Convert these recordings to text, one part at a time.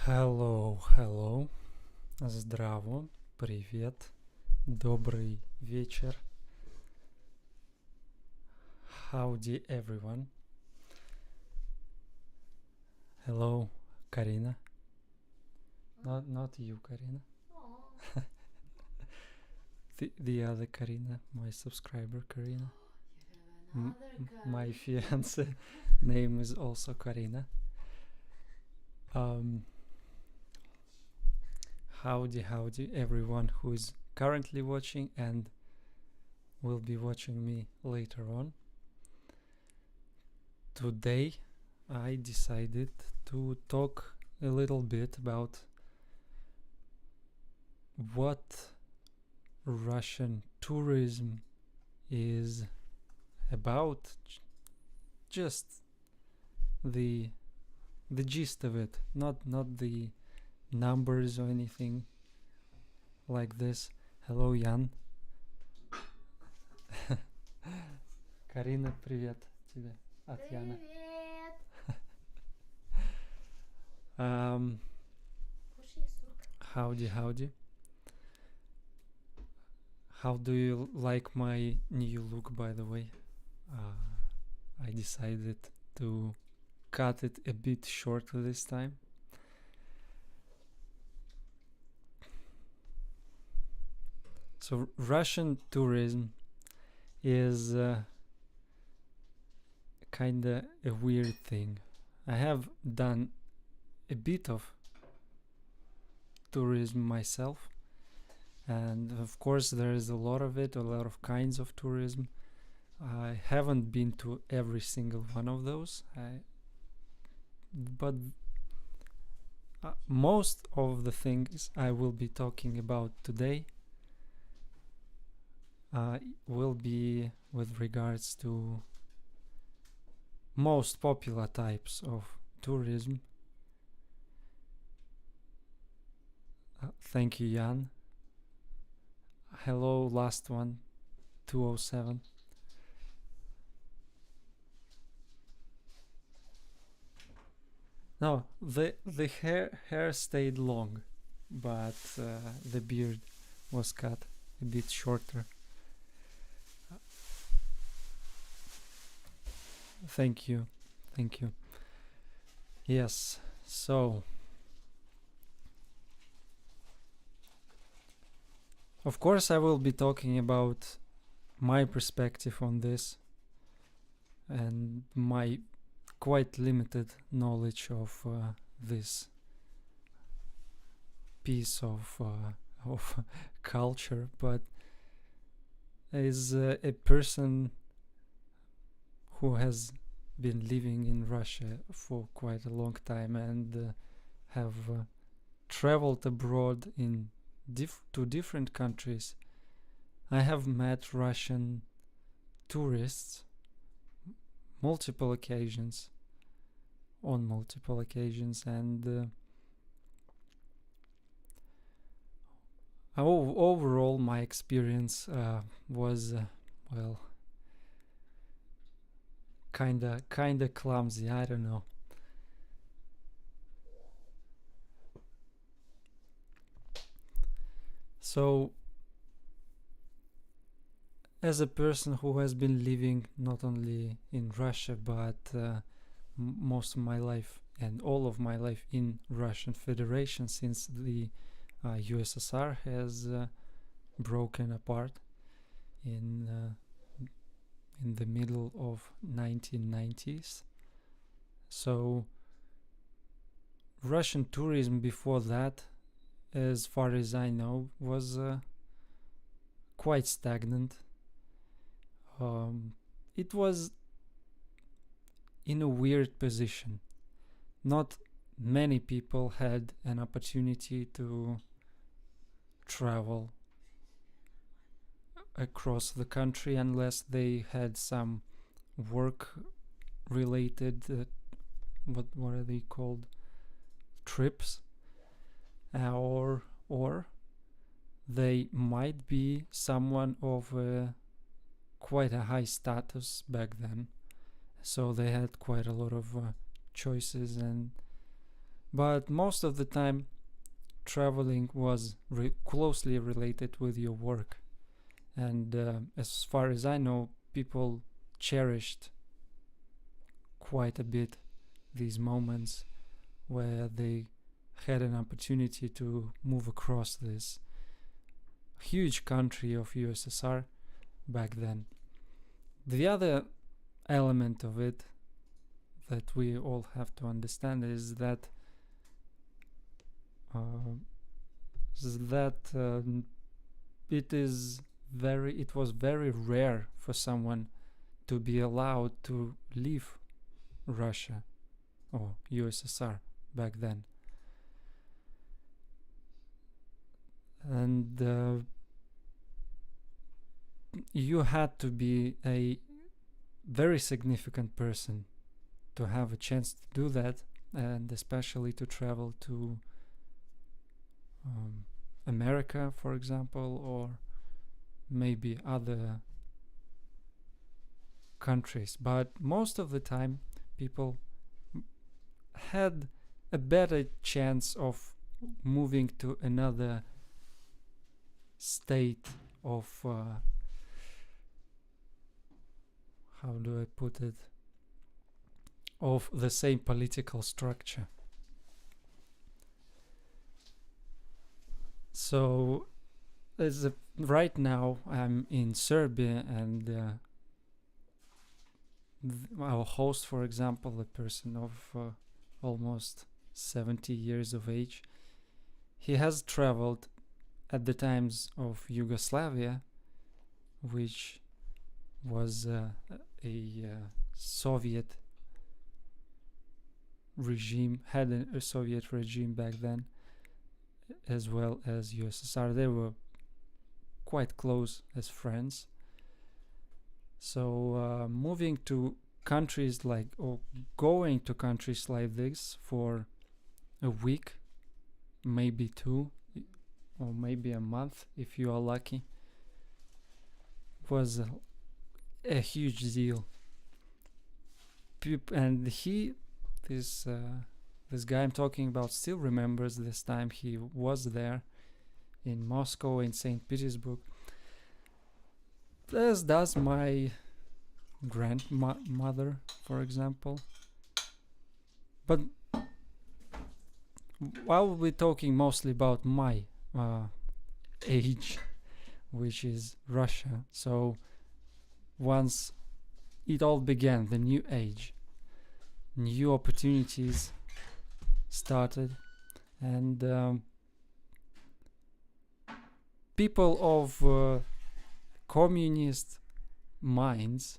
Hello. Здраво. Привет. Добрый вечер. Howdy everyone. Hello, Karina. Not you, Karina. The other Karina, my subscriber Karina. My fiance name is also Karina. Howdy everyone who is currently watching and will be watching me later on. Today I decided to talk a little bit about what Russian tourism is about, just the gist of it, not the numbers or anything like this. Hello, Jan. Карина, привет тебе от Яна. Howdy. How do you like my new look, by the way? I decided to cut it a bit shorter this time. So Russian tourism is kinda a weird thing. I have done a bit of tourism myself, and of course there is a lot of it, a lot of kinds of tourism. I haven't been to every single one of those, but most of the things I will be talking about today will be with regards to most popular types of tourism. Thank you, Jan. Hello, last one, 207. No, the hair stayed long, but the beard was cut a bit shorter. Thank you. Yes, so of course I will be talking about my perspective on this and my quite limited knowledge of this piece of culture, but as a person who has been living in Russia for quite a long time and have traveled abroad in to different countries, I have met Russian tourists on multiple occasions, and overall my experience was well, kinda clumsy, I don't know. So as a person who has been living not only in Russia but most of my life and all of my life in Russian Federation since the USSR has broken apart in the middle of 1990s. So Russian tourism before that, as far as I know, was quite stagnant. It was in a weird position. Not many people had an opportunity to travel across the country unless they had some work related what are they called, trips, or they might be someone of quite a high status back then, so they had quite a lot of choices and But most of the time, traveling was closely related with your work. And as far as I know, people cherished quite a bit these moments where they had an opportunity to move across this huge country of USSR back then. The other element of it that we all have to understand is that it was very rare for someone to be allowed to leave Russia or USSR back then. And you had to be a very significant person to have a chance to do that, and especially to travel to America, for example, or maybe other countries. But most of the time, people had a better chance of moving to another state of how do I put it, of the same political structure. So right now I'm in Serbia, and our host, for example, a person of almost 70 years of age, he has traveled at the times of Yugoslavia, which was a Soviet regime, had a Soviet regime back then, as well as USSR. They were quite close as friends. So moving to countries like, or going to countries like this for a week, maybe two, or maybe a month if you are lucky, was a huge deal. And this guy I'm talking about still remembers this time he was there in Moscow, in St. Petersburg, as does my grandmother, for example. But while we're talking mostly about my age, which is Russia, so once it all began, the new age, new opportunities started, and people of communist minds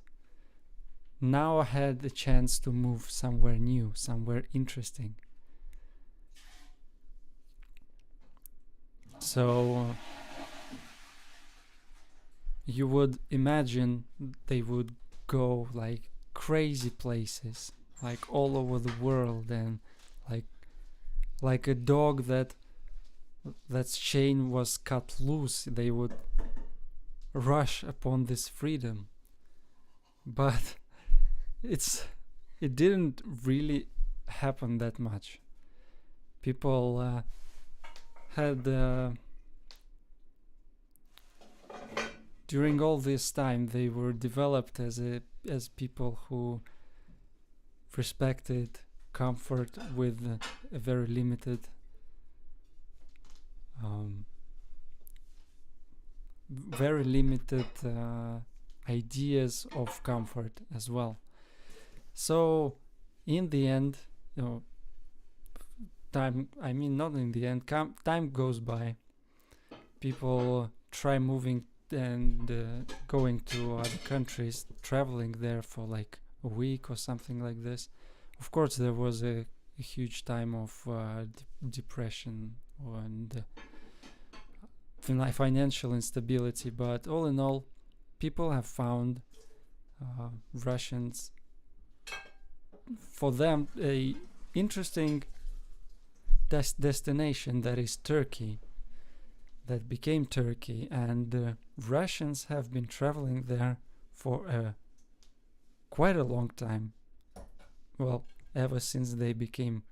now had the chance to move somewhere new, somewhere interesting. So you would imagine they would go like crazy places, like all over the world, and like a dog that's chain was cut loose, they would rush upon this freedom. But it didn't really happen that much. People had during all this time they were developed as people who respected comfort with a very limited ideas of comfort as well. So in the end, time goes by, people try moving and going to other countries, traveling there for like a week or something like this. Of course there was a huge time of depression and financial instability, but all in all, people have found Russians, for them, a interesting destination, that is Turkey, that became Turkey, and Russians have been traveling there for quite a long time. Well, ever since they became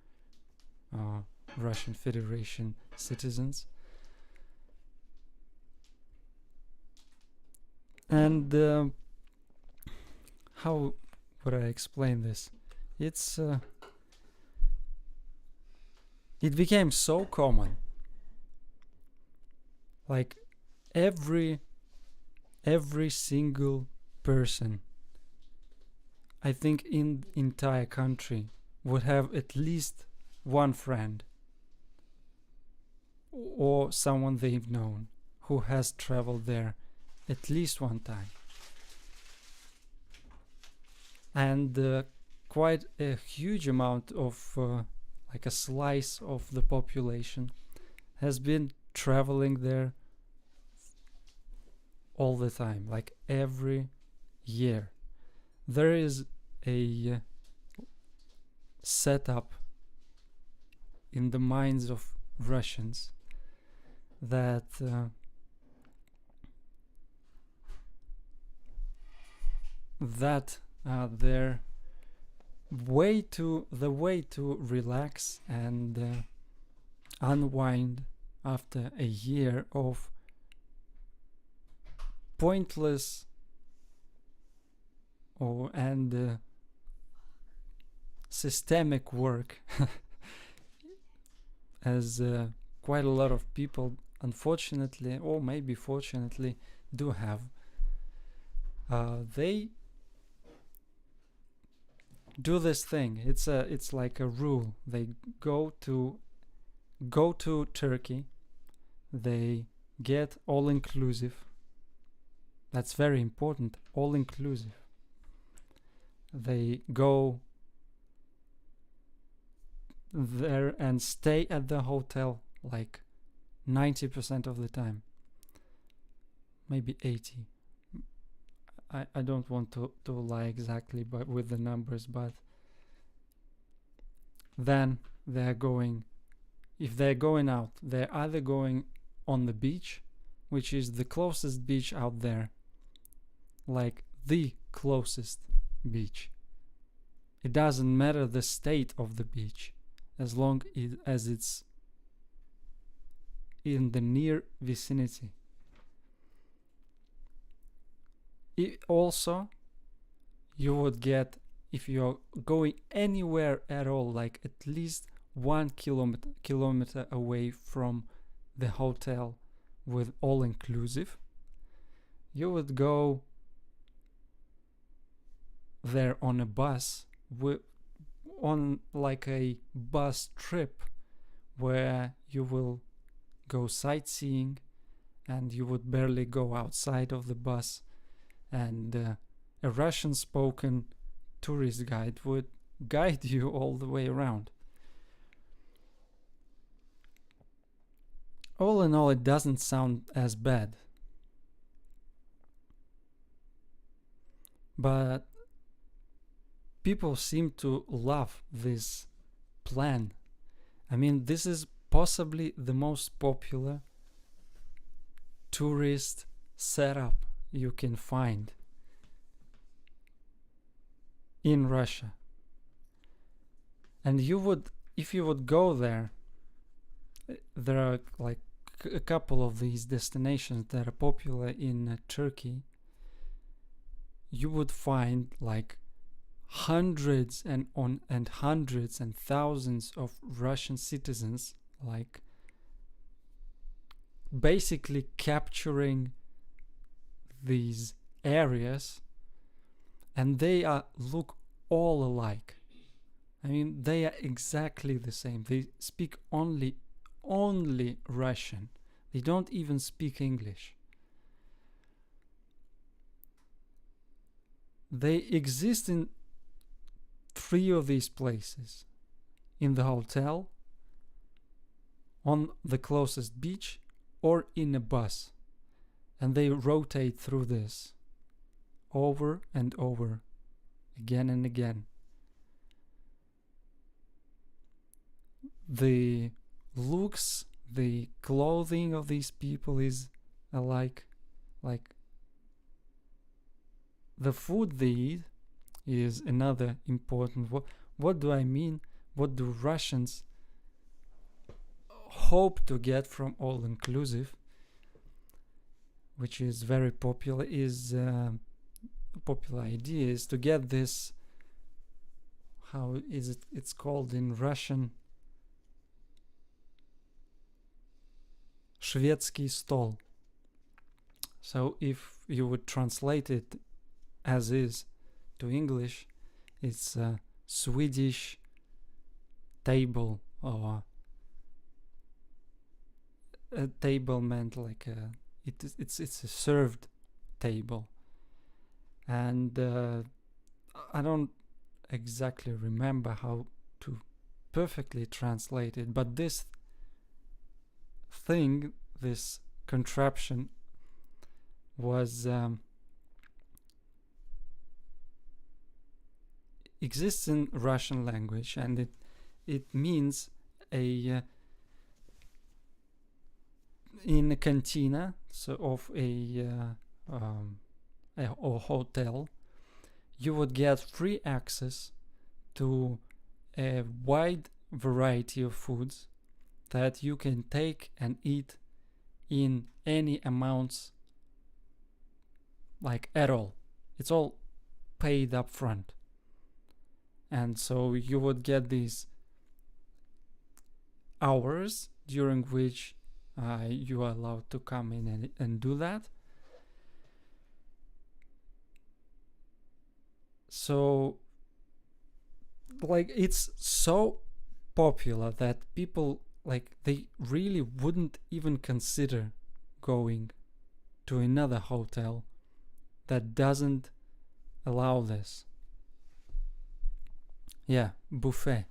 Russian Federation citizens. And how would I explain this? It's it became so common. Like every single person, I think, in entire country would have at least one friend or someone they've known who has traveled there at least one time. And quite a huge amount of like a slice of the population has been traveling there all the time, like every year. There is a setup in the minds of Russians that their way to relax and unwind after a year of pointless and systemic work, as quite a lot of people, unfortunately or maybe fortunately, do have. They do this thing. It's like a rule. They go to Turkey. They get all inclusive. That's very important. All inclusive. They go there and stay at the hotel like 90% of the time. Maybe 80. I don't want to lie exactly but with the numbers, but then they're going, if they're going out, they're either going on the beach, which is the closest beach out there, like the closest beach. It doesn't matter the state of the beach, as long as it's in the near vicinity. Also, you would get, if you're going anywhere at all, like at least 1 kilometer away from the hotel with all inclusive, you would go there on a bus, on like a bus trip where you will go sightseeing and you would barely go outside of the bus, and a Russian spoken tourist guide would guide you all the way around. All in all, it doesn't sound as bad. But people seem to love this plan. I mean, this is possibly the most popular tourist setup you can find in Russia. And if you would go there, there are like a couple of these destinations that are popular in Turkey. You would find like hundreds and hundreds and thousands of Russian citizens, like basically capturing these areas, and they look all alike. I mean, they are exactly the same. They speak only Russian. They don't even speak English. They exist in 3 of these places: in the hotel, on the closest beach, or in a bus. And they rotate through this over and over, again and again. The looks, the clothing of these people is alike. Like, the food they eat is another important. What do I mean? What do Russians hope to get from all inclusive, which is very popular, is popular idea, is to get this, how is it, it's called in Russian, Шведский стол. So if you would translate it as is to English, it's a Swedish table, or a table meant like it's a served table. And I don't exactly remember how to perfectly translate it, but this thing, this contraption, was exists in Russian language, and it means a in a cantina, so of a hotel, you would get free access to a wide variety of foods that you can take and eat in any amounts, like at all. It's all paid up front. And so you would get these hours during which you are allowed to come in and do that. So, like, it's so popular that people, like, they really wouldn't even consider going to another hotel that doesn't allow this. Yeah, buffet.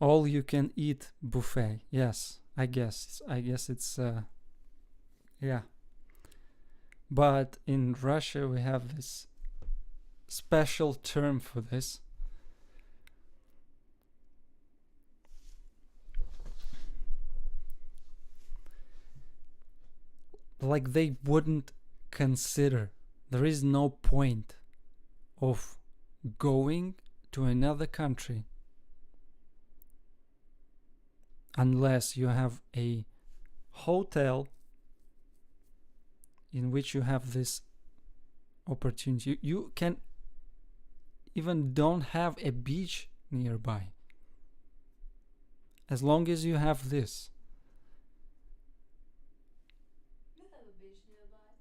All you can eat buffet. Yes, I guess it's yeah. But in Russia we have this special term for this. Like, they wouldn't consider. There is no point of going to another country unless you have a hotel in which you have this opportunity. You can even don't have a beach nearby. As long as you have this. You have a beach nearby.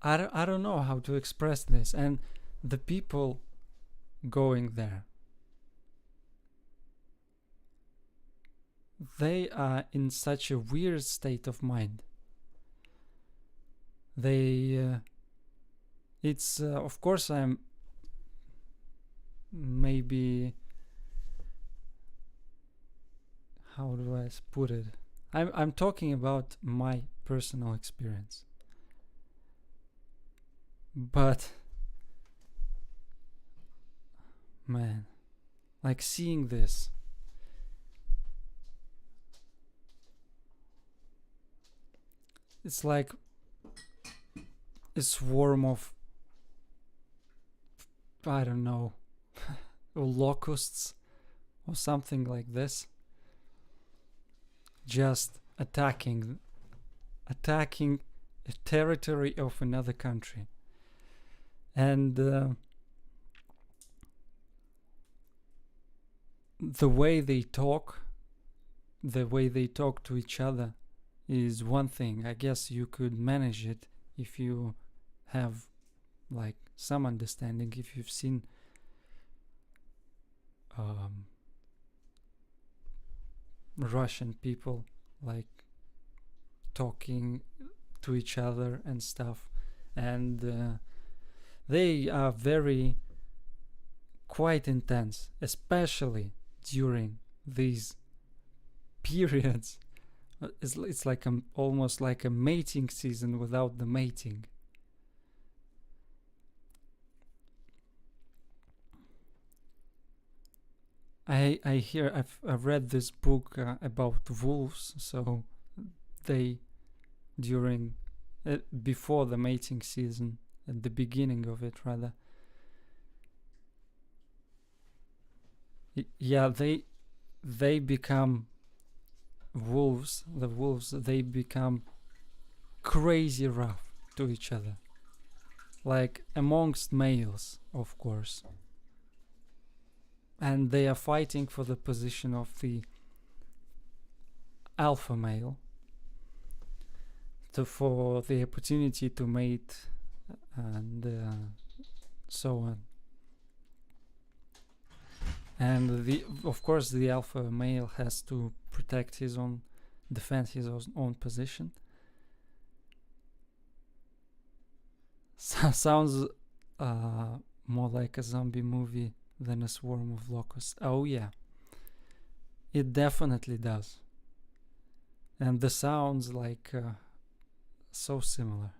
I don't know how to express this. And the people going there, they are in such a weird state of mind. They it's of course I'm maybe, how do I put it, I'm talking about my personal experience, but man, like, seeing this, it's like a swarm of, I don't know, locusts or something like this, just attacking a territory of another country. And the way they talk to each other is one thing. I guess you could manage it if you have, like, some understanding, if you've seen Russian people, like, talking to each other and stuff. And they are very quite intense, especially during these periods. It's like almost like a mating season without the mating. I've read this book about wolves. So they, during before the mating season, at the beginning of it rather. Yeah, they become wolves. The wolves, they become crazy rough to each other, like amongst males, of course, and they are fighting for the position of the alpha male, for the opportunity to mate, and so on. And of course the alpha male has to defend his own position. Sounds more like a zombie movie than a swarm of locusts. Oh yeah, it definitely does. And the sounds like so similar.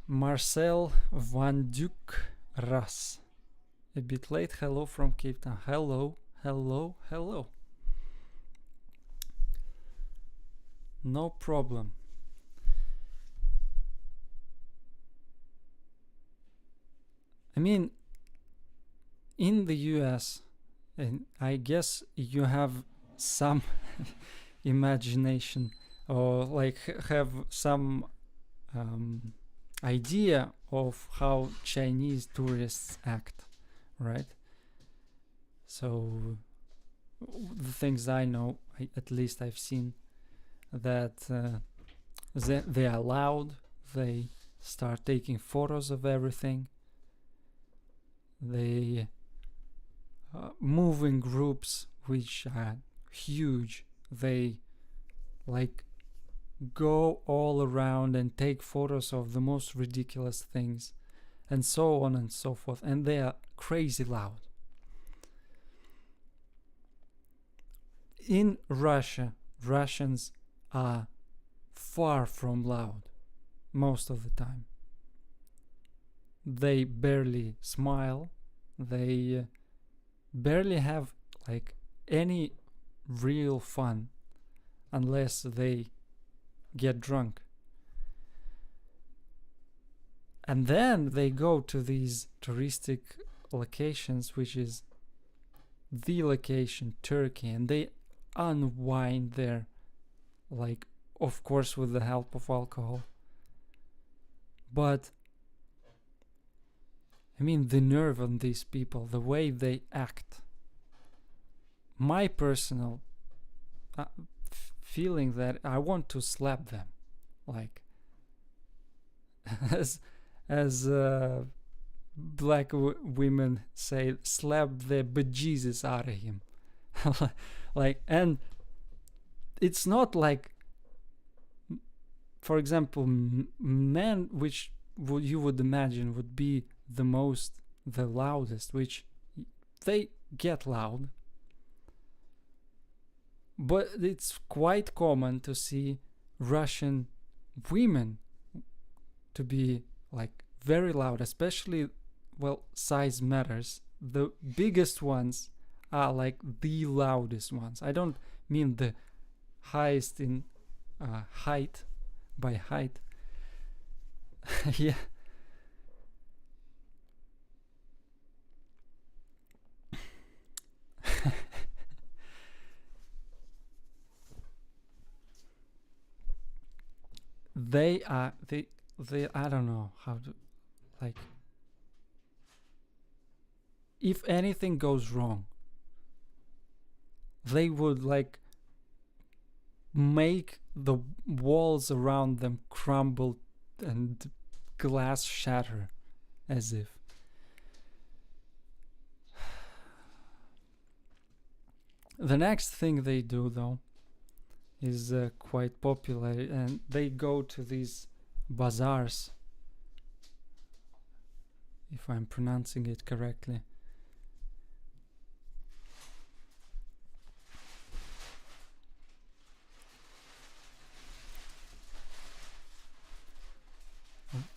Marcel Van Duke Ras. A bit late. Hello from Cape Town. Hello, hello, hello. No problem. I mean, in the US, and I guess you have some imagination, or like have some idea of how Chinese tourists act, right? So the things I know, at least I've seen, that they are loud, they start taking photos of everything, they move in groups which are huge, they like go all around and take photos of the most ridiculous things, and so on and so forth, and they are crazy loud. In Russia, Russians are far from loud most of the time. They barely smile, they barely have like any real fun unless they get drunk. And then they go to these touristic locations, which is the location, Turkey, and they unwind there, like, of course, with the help of alcohol. But I mean, the nerve on these people, the way they act. My personal feeling that I want to slap them, like as black women say, slap the bejesus out of him. Like, and it's not like, for example, men, which you would imagine would be the loudest, which they get loud, but it's quite common to see Russian women to be like very loud, especially, well, size matters. The biggest ones are like the loudest ones. I don't mean the highest in height, by height. Yeah. they I don't know how to, like, if anything goes wrong, they would like make the walls around them crumble and glass shatter, as if. The next thing they do, though, is quite popular, and they go to these bazaars, if I'm pronouncing it correctly.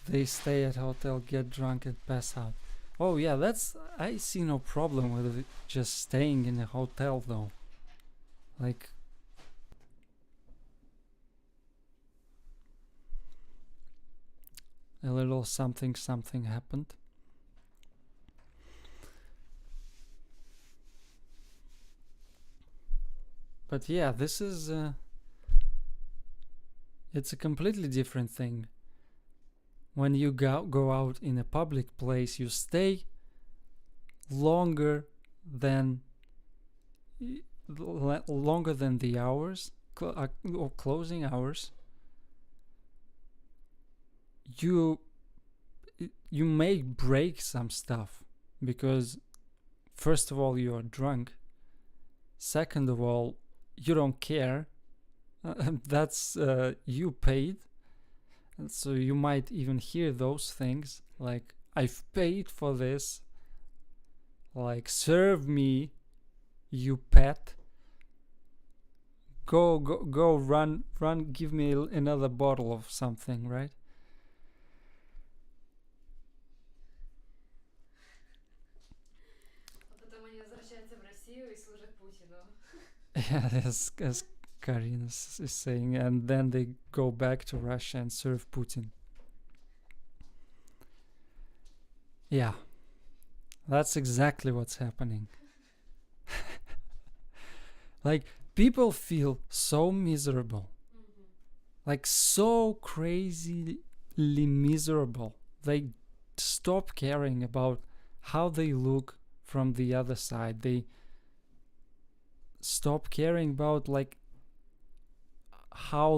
They stay at hotel, get drunk, and pass out. Oh yeah, I see no problem with it, just staying in a hotel, though. Like, a little something something happened. But yeah, this is it's a completely different thing. When you go out in a public place, you stay longer than the hours or closing hours. You may break some stuff because first of all you are drunk, second of all you don't care. That's you paid, and so you might even hear those things like, I've paid for this, like, serve me, you pet, go run, give me another bottle of something, right? А потом они возвращаются в Россию и служат Путину. Yeah, as Karina is saying, and then they go back to Russia and serve Putin. Yeah, that's exactly what's happening. Like, people feel so miserable, like so crazily miserable. They stop caring about how they look from the other side. They stop caring about like how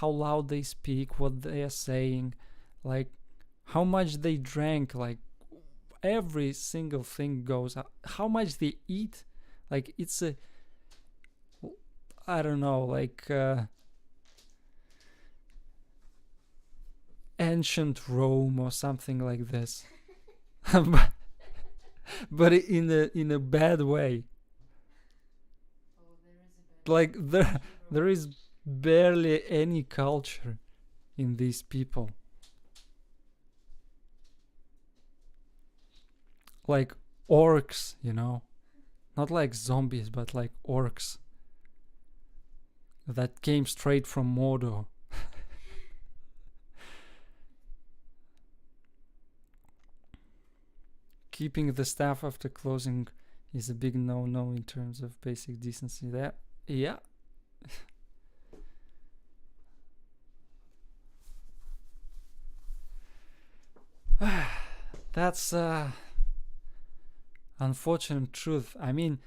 loud they speak, what they are saying, like how much they drank, like every single thing goes up. How much they eat, like it's a, I don't know, like ancient Rome or something like this. But in a bad way. Oh, there is a bad Like there is barely any culture in these people. Like orcs, you know, not like zombies, but like orcs that came straight from Mordor. Keeping the staff after closing is a big no-no in terms of basic decency. That, yeah. That's unfortunate truth. I mean,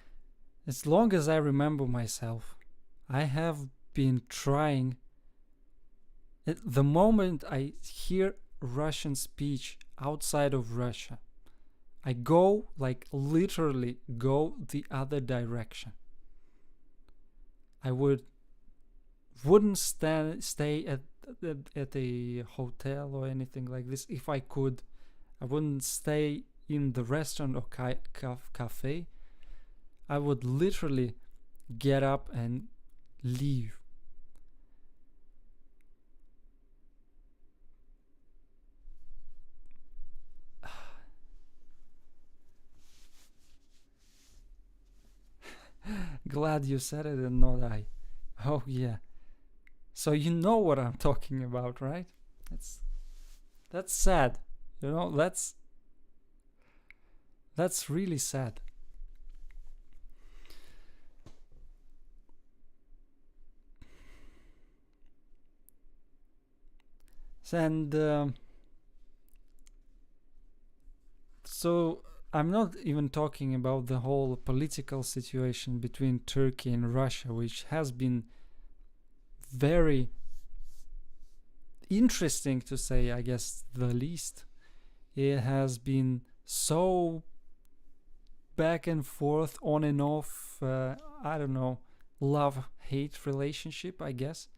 as long as I remember myself, I have been trying. The moment I hear Russian speech outside of Russia, I go, like, literally go the other direction. I wouldn't stay at a hotel or anything like this if I could. I wouldn't stay in the restaurant or cafe. I would literally get up and leave. Glad you said it and not I. Oh yeah. So you know what I'm talking about, right? That's sad. You know, that's really sad. And so I'm not even talking about the whole political situation between Turkey and Russia, which has been very interesting to say, I guess, the least. It has been so back and forth, on and off, I don't know, love-hate relationship, I guess.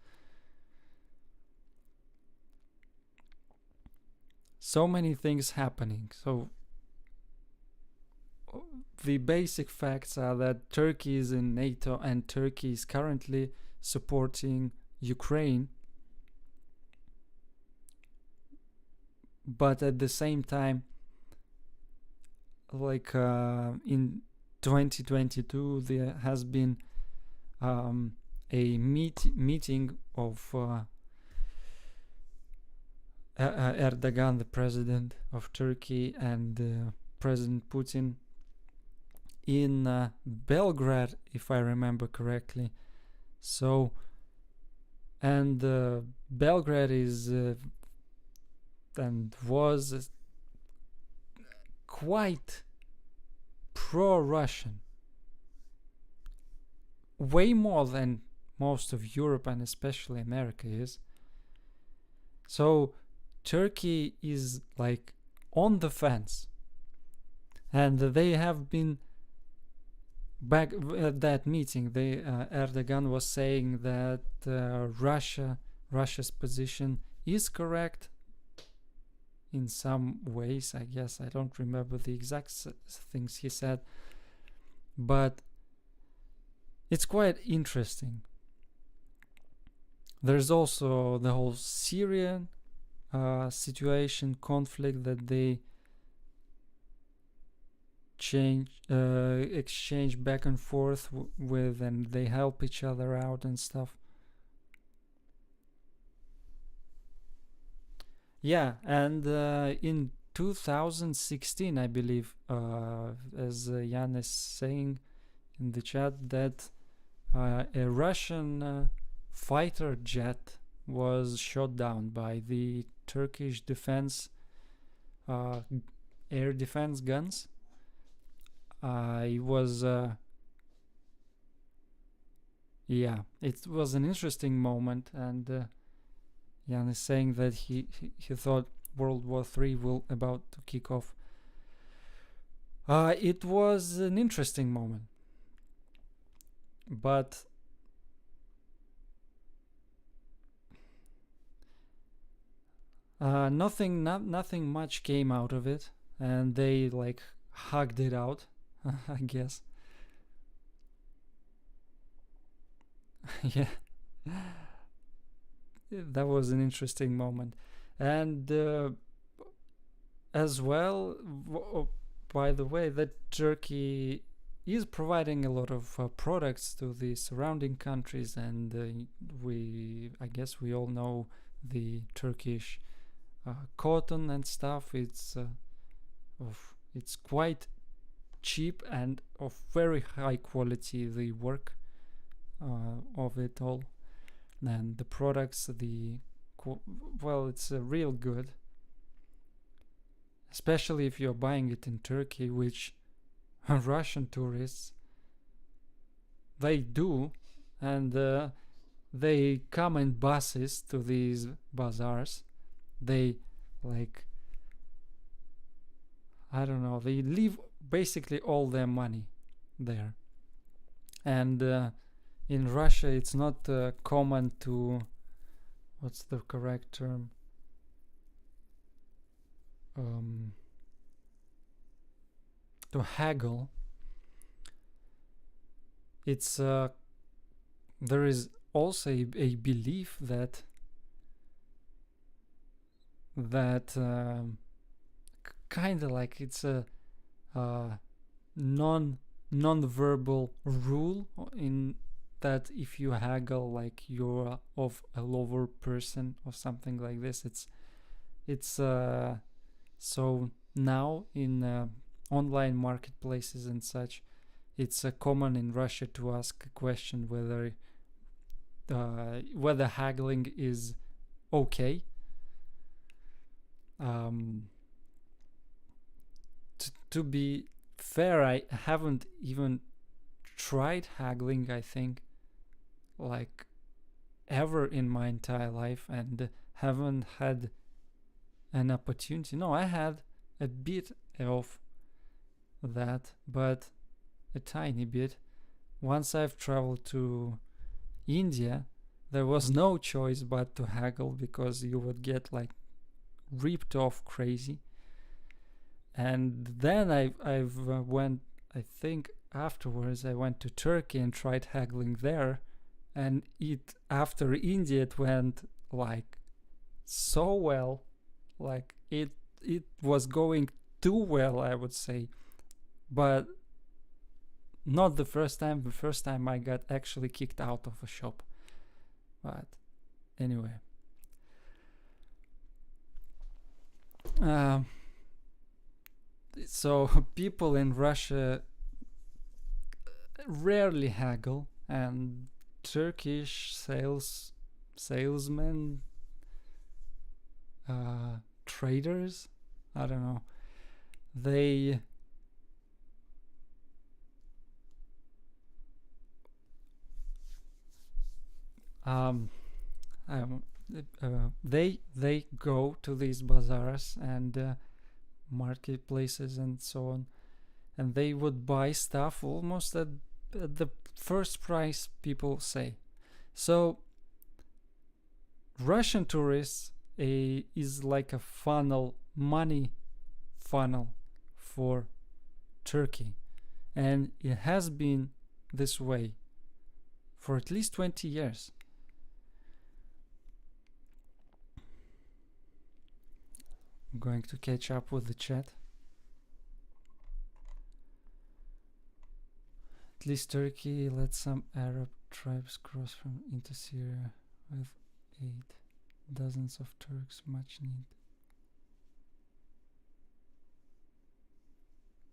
So many things happening. So the basic facts are that Turkey is in NATO and Turkey is currently supporting Ukraine. But at the same time, like in 2022, there has been a meeting of Erdogan, the president of Turkey, and President Putin in Belgrade, if I remember correctly. So, and Belgrade is and was quite pro-Russian, way more than most of Europe and especially America is. So Turkey is like on the fence, and they have been back at that meeting. Erdogan was saying that Russia's position is correct in some ways. I guess I don't remember the exact things he said, but it's quite interesting. There's also the whole Syrian situation, conflict that they exchange back and forth with, and they help each other out and stuff. Yeah, and in 2016, I believe, as Jan is saying in the chat, that a Russian fighter jet was shot down by the Turkish defense air defense guns. It was it was an interesting moment, and Jan is saying that he thought World War III will about to kick off. It was an interesting moment, but nothing much came out of it, and they like hugged it out, I guess. Yeah, that was an interesting moment, and as well, by the way, that Turkey is providing a lot of products to the surrounding countries, and I guess we all know the Turkish cotton and stuff. It's quite cheap and of very high quality, the work of it all, and the products, it's real good, especially if you're buying it in Turkey, which Russian tourists they do, and they come in buses to these bazaars. They like, I don't know, they leave basically all their money there. And in Russia it's not common to, what's the correct term, to haggle. It's there is also a belief that kind of like it's a non-verbal rule, in that if you haggle, like you're of a lower person or something like this. It's so now in online marketplaces and such, it's common in Russia to ask a question whether haggling is okay. To be fair, I haven't even tried haggling, I think, like ever in my entire life, and haven't had an opportunity. No, I had a bit of that, but a tiny bit. Once I've traveled to India, there was no choice but to haggle, because you would get like ripped off crazy. And then I've went, I think afterwards I went to Turkey and tried haggling there, and after India it went like so well, like it was going too well, I would say. But not the first time. The first time I got actually kicked out of a shop. But anyway, Um, so people in Russia rarely haggle, and Turkish salesmen, traders, I don't know, they um, they go to these bazaars and marketplaces and so on, and they would buy stuff almost at the first price people say. So Russian tourists is like a funnel, money funnel for Turkey, and it has been this way for at least 20 years. I'm going to catch up with the chat. At least Turkey let some Arab tribes cross from into Syria with aid. Dozens of Turks much need.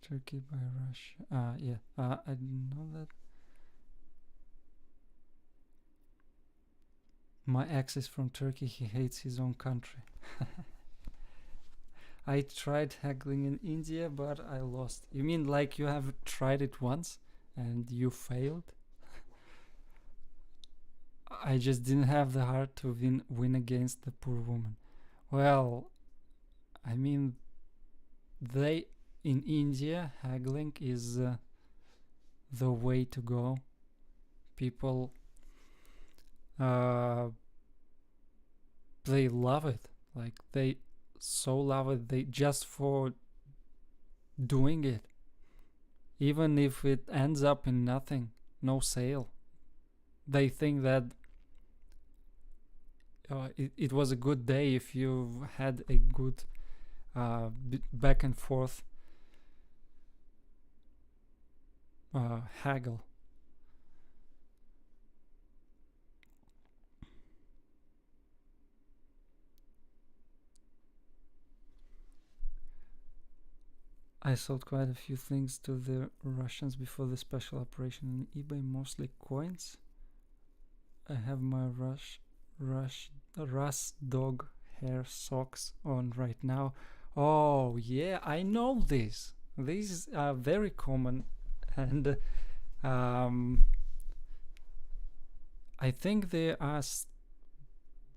Turkey by Russia. Yeah. I didn't know that. My ex is from Turkey. He hates his own country. I tried haggling in India, but I lost. You mean like you have tried it once and you failed? I just didn't have the heart to win against the poor woman. Well, I mean, they in India, haggling is the way to go. People, they love it. Like they so love it. They just for doing it, even if it ends up in nothing, no sale. They think that it was a good day if you had a good back and forth haggle. I sold quite a few things to the Russians before the special operation on eBay, mostly coins. I have my Rus dog hair socks on right now. Oh yeah, I know this. These are very common, and I think they are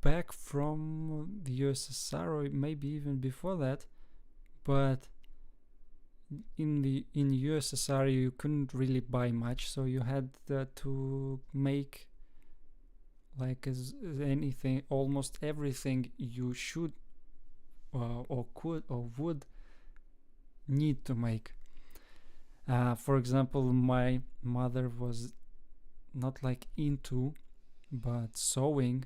back from the USSR or maybe even before that, but in USSR you couldn't really buy much, so you had to make like as anything, almost everything you should or could or would need to make. For example, my mother was not like into but sewing,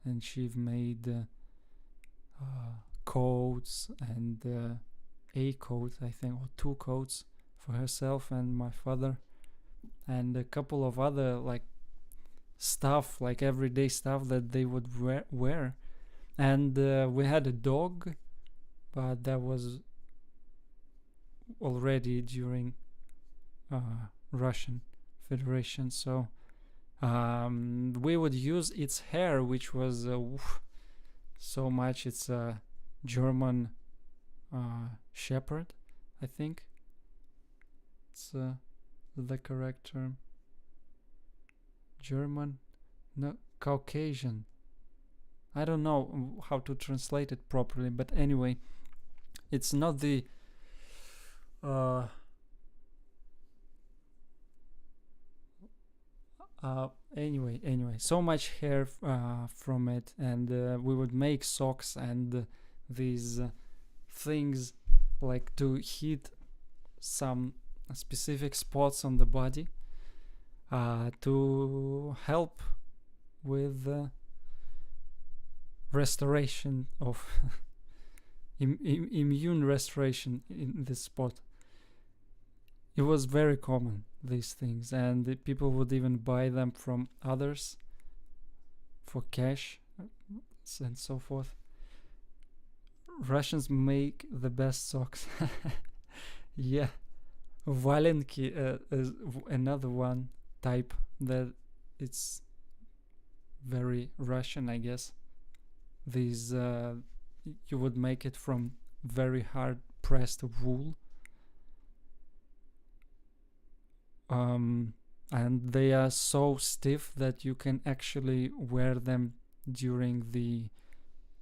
and she made coats and a coat, I think, or 2 coats for herself and my father, and a couple of other like stuff, like everyday stuff that they would wear. And we had a dog, but that was already during Russian Federation, so we would use its hair, which was so much. It's a German shepherd, I think. It's the correct term. German, no, Caucasian. I don't know how to translate it properly, but anyway, it's not the anyway, so much hair from it, and we would make socks and these things like to hit some specific spots on the body to help with restoration of immune restoration in this spot. It was very common, these things, and people would even buy them from others for cash and so forth. Russians make the best socks. Yeah, Valenki is another one type that it's very Russian, I guess. These you would make it from very hard pressed wool, and they are so stiff that you can actually wear them during the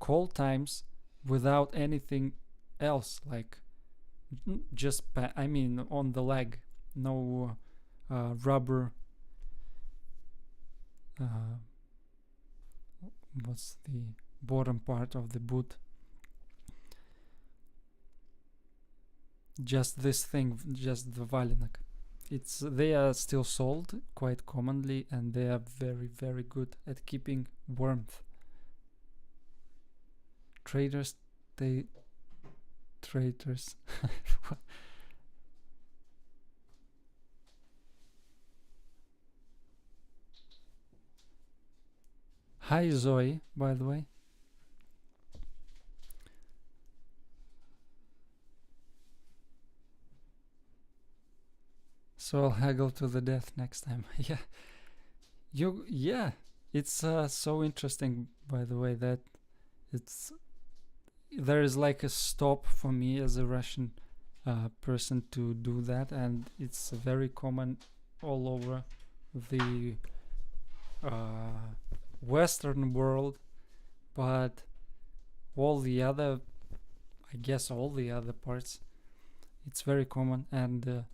cold times without anything else, like just I mean on the leg, no rubber. What's the bottom part of the boot? Just this thing, just the Valenak. They are still sold quite commonly, and they are very good at keeping warmth. Traitors. Hi Zoe, by the way. So I'll haggle to the death next time. Yeah. It's so interesting, by the way, that there is like a stop for me as a Russian person to do that, and it's very common all over the Western world, but all the other parts, it's very common, and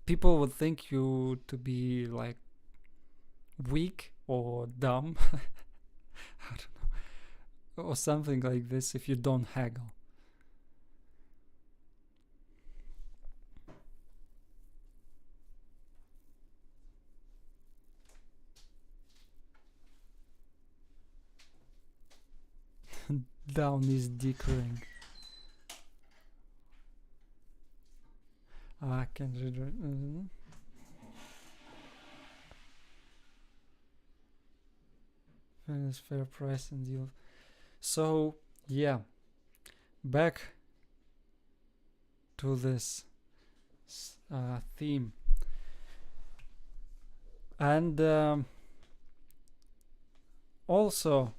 people would think you to be like weak or dumb. I don't know, or something like this if you don't haggle. Down is dickering. I can read it. Fair price and deal. So yeah, back to this theme, and also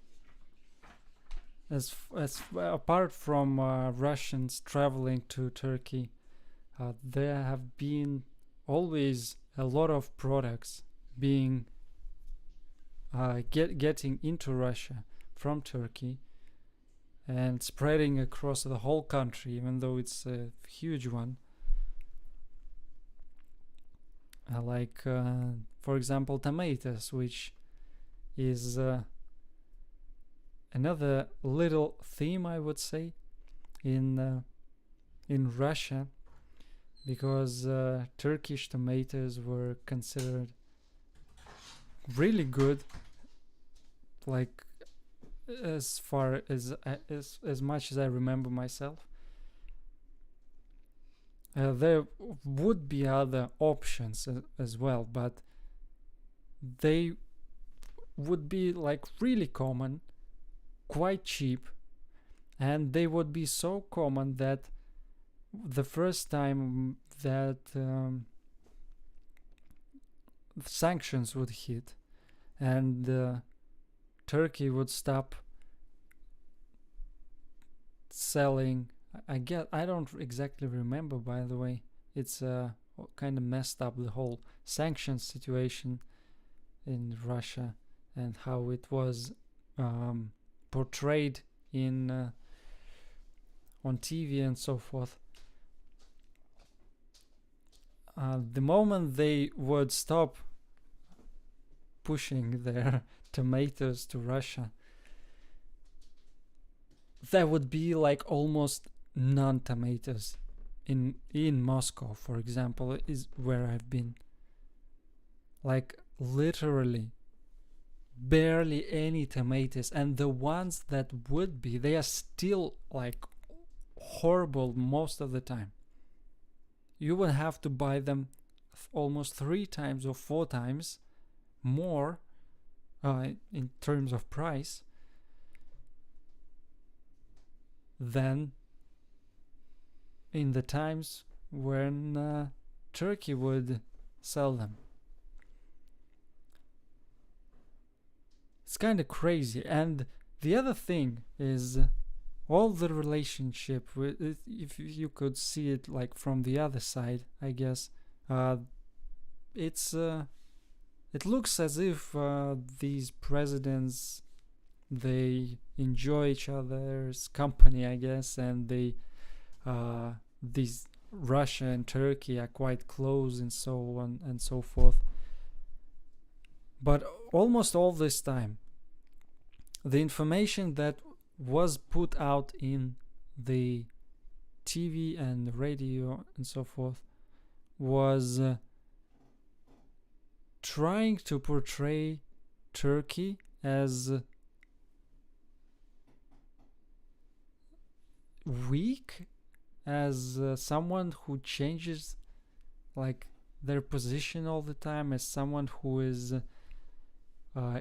as apart from Russians traveling to Turkey, there have been always a lot of products being getting into Russia from Turkey and spreading across the whole country, even though it's a huge one. Like for example, tomatoes, which is another little theme, I would say, in Russia, because Turkish tomatoes were considered really good, like as far as much as I remember myself. There would be other options as well, but they would be like really common, quite cheap, and they would be so common that the first time that sanctions would hit and Turkey would stop selling, I don't exactly remember, by the way. It's kind of messed up, the whole sanctions situation in Russia and how it was portrayed in on TV and so forth. The moment they would stop pushing their tomatoes to Russia, there would be like almost none tomatoes in Moscow, for example, is where I've been. Like literally barely any tomatoes, and the ones that would be, they are still like horrible most of the time. You would have to buy them almost 3 times or 4 times more in terms of price than in the times when Turkey would sell them. It's kind of crazy. And the other thing is all the relationship with, if you could see it like from the other side, I guess, it's it looks as if these presidents, they enjoy each other's company, I guess, and these Russia and Turkey are quite close and so on and so forth. But almost all this time, the information that was put out in the TV and radio and so forth was trying to portray Turkey as weak, as someone who changes like their position all the time, as someone who is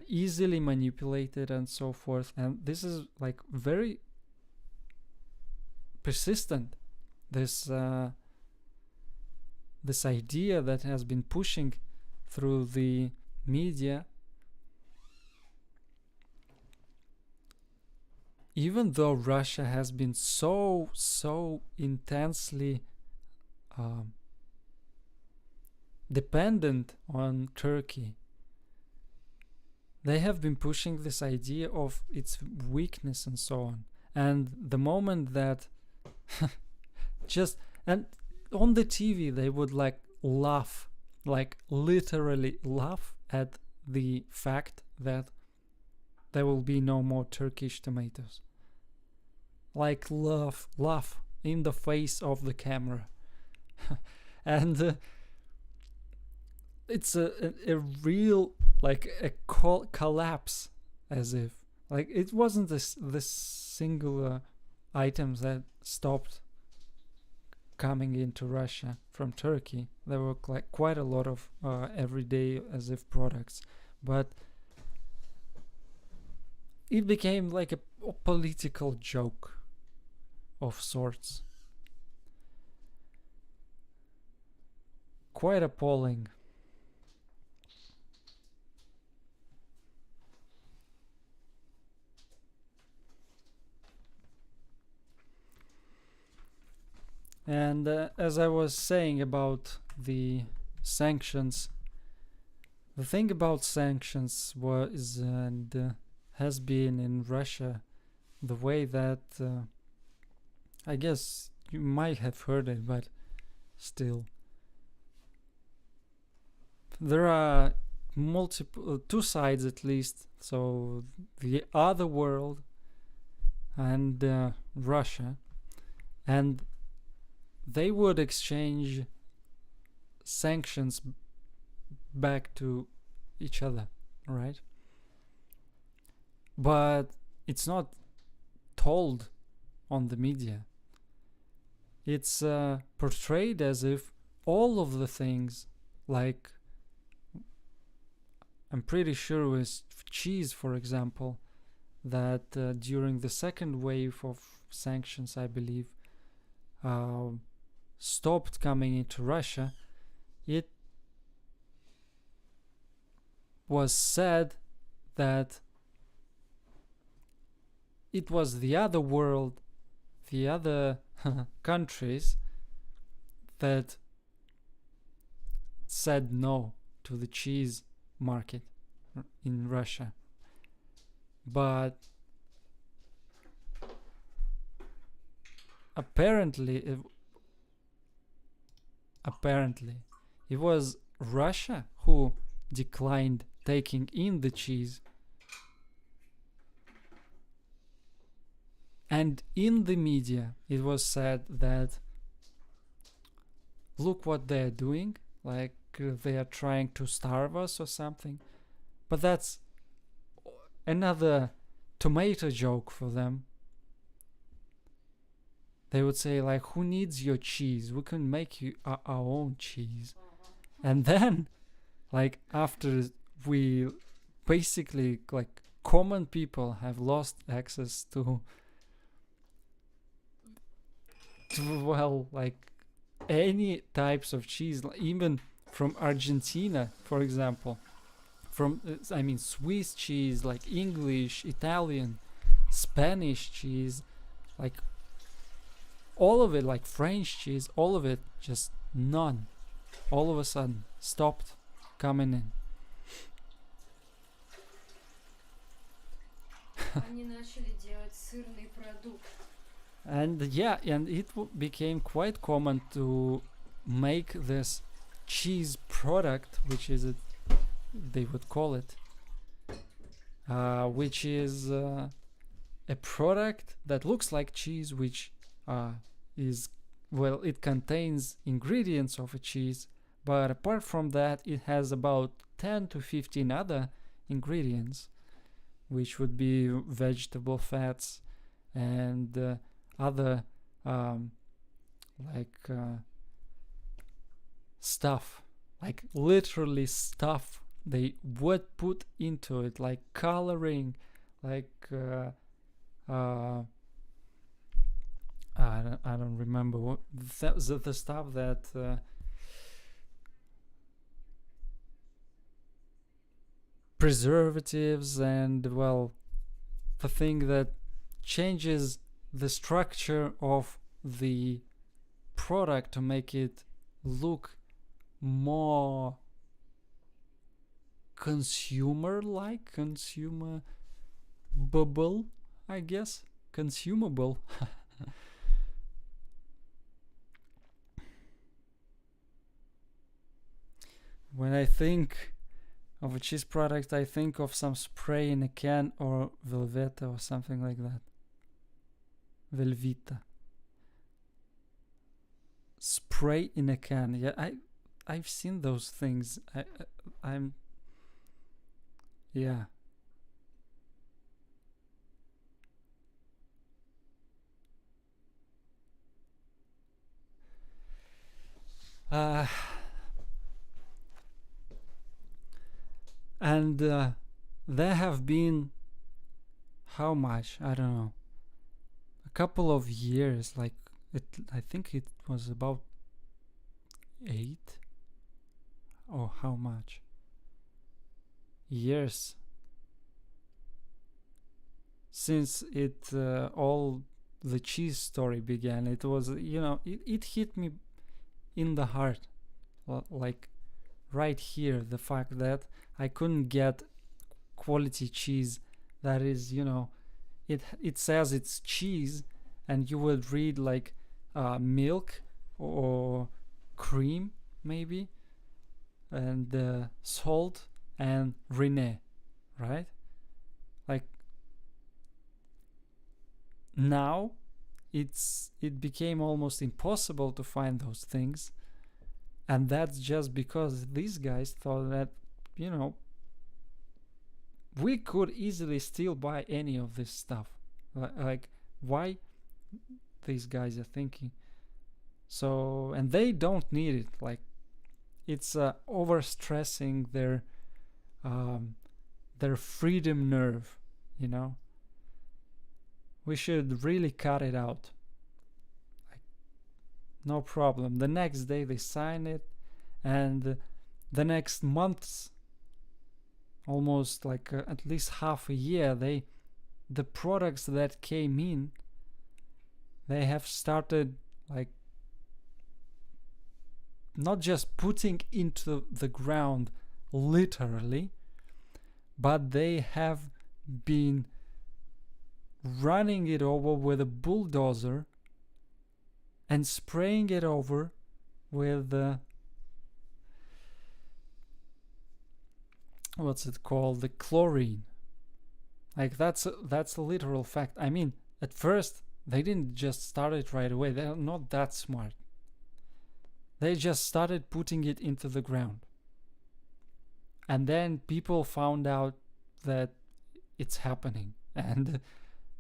easily manipulated and so forth. And this is like very persistent, this this idea that has been pushing through the media, even though Russia has been so intensely dependent on Turkey. They have been pushing this idea of its weakness and so on. And the moment that and on the TV they would like laugh, like literally laugh at the fact that there will be no more Turkish tomatoes. Like laugh in the face of the camera. And it's a real, like a collapse, as if like it wasn't this singular items that stopped coming into Russia from Turkey. There were like quite a lot of everyday as if products, but it became like a political joke of sorts. Quite appalling. And as I was saying about the sanctions, the thing about sanctions was and has been in Russia the way that I guess you might have heard it, but still there are multiple two sides at least. So the other world and Russia, and they would exchange sanctions back to each other, right? But it's not told on the media. It's portrayed as if all of the things, like I'm pretty sure with cheese, for example, that during the second wave of sanctions, I believe, stopped coming into Russia, it was said that it was the other world, the other countries that said no to the cheese market in Russia. But apparently it was Russia who declined taking in the cheese. And in the media it was said that look what they're doing, like they are trying to starve us or something. But that's another tomato joke for them. They would say like, who needs your cheese? We can make you our own cheese. And then like after we basically, like, common people have lost access to well, like any types of cheese, even from Argentina, for example, from I mean Swiss cheese, like English, Italian, Spanish cheese, like all of it, like French cheese, all of it, just none. All of a sudden stopped coming in. Они начали делать сырный продукт. And yeah, and it became quite common to make this cheese product, which is a, they would call it, which is a product that looks like cheese, which is, well, it contains ingredients of a cheese, but apart from that, it has about 10 to 15 other ingredients, which would be vegetable fats and other stuff, like literally stuff they would put into it, like coloring, like I don't remember what the stuff that preservatives and, well, the thing that changes the structure of the product to make it look more consumer-like, consumable, I guess, consumable. When I think of a cheese product, I think of some spray in a can or Velveeta or something like that. Velveeta. Spray in a can. Yeah, I've seen those things. I'm yeah. And there have been, how much? I don't know. A couple of years, like I think it was about 8 or how much years since it all the cheese story began. It was, it hit me in the heart, like right here, the fact that I couldn't get quality cheese that is, it says it's cheese, and you would read like milk or cream maybe, and salt and Rene, right? Like now it became almost impossible to find those things, and that's just because these guys thought that, we could easily still buy any of this stuff. Like why these guys are thinking so, and they don't need it. Like it's overstressing their freedom nerve, we should really cut it out. Like, no problem. The next day they sign it, and the next months, almost like at least half a year, the products that came in, they have started like not just putting into the ground literally, but they have been running it over with a bulldozer and spraying it over with what's it called, the chlorine. Like that's a literal fact. I mean, at first they didn't just start it right away. They're not that smart. They just started putting it into the ground, and then people found out that it's happening. And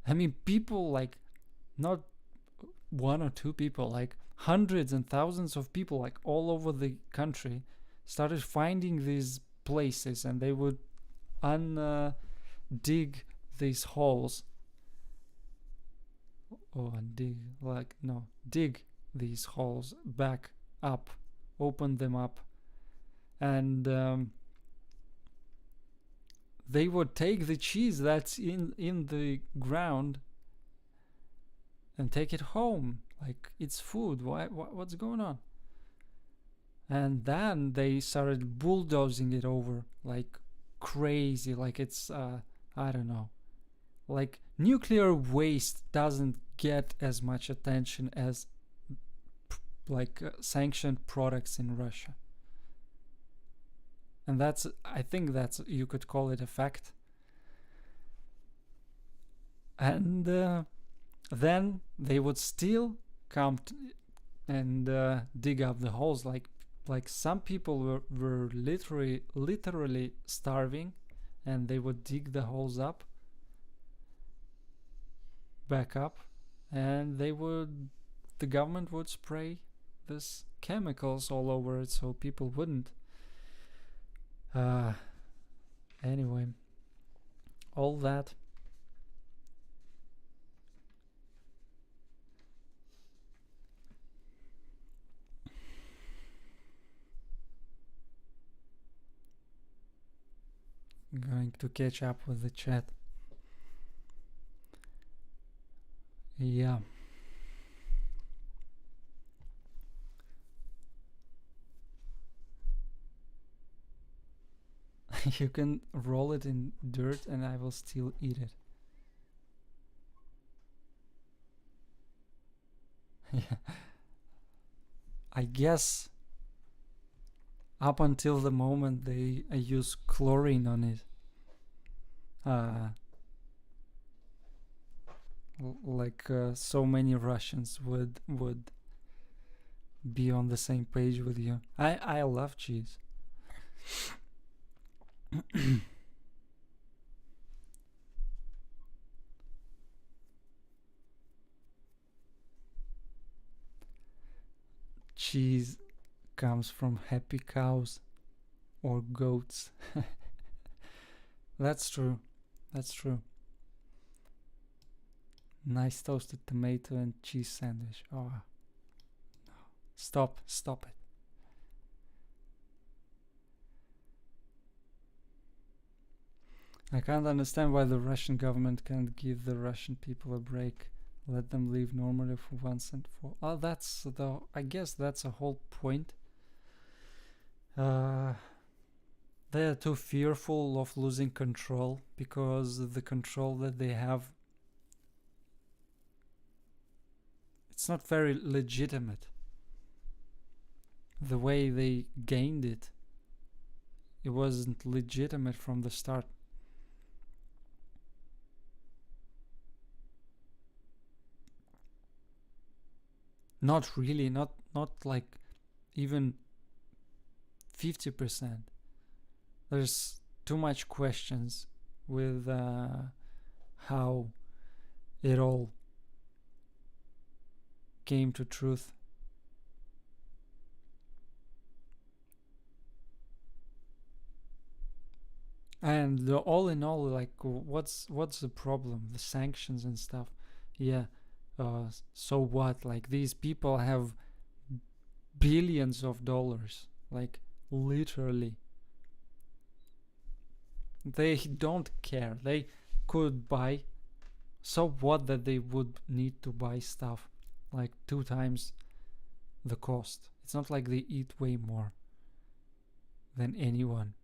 I mean, people, like not one or two people, like hundreds and thousands of people, like all over the country, started finding these places, and they would dig these holes dig these holes back up, open them up, and they would take the cheese that's in the ground and take it home like it's food. What's going on? And then they started bulldozing it over like crazy, like it's I don't know, like nuclear waste doesn't get as much attention as sanctioned products in Russia. And I think that's, you could call it a fact. And then they would still come and dig up the holes. Like some people were literally starving, and they would dig the holes back up, and the government would spray this chemicals all over it so people wouldn't. Anyway, all that. I'm going to catch up with the chat. Yeah. You can roll it in dirt and I will still eat it. Yeah. I guess up until the moment they use chlorine on it. So many Russians would be on the same page with you. I love cheese. Cheese comes from happy cows or goats. That's true. That's true. Nice toasted tomato and cheese sandwich. Oh, no. Stop it. I can't understand why the Russian government can't give the Russian people a break. Let them live normally for once and for all. Oh, I guess that's a whole point. They are too fearful of losing control, because the control that they have, it's not very legitimate. The way they gained it wasn't legitimate from the start. Not really, not like even 50%. There's too much questions with how it all came to truth. And all in all, like, what's the problem? The sanctions and stuff. Yeah. So what? Like, these people have billions of dollars. Like, literally. They don't care. They could buy. So what that they would need to buy stuff like 2 times the cost? It's not like they eat way more than anyone.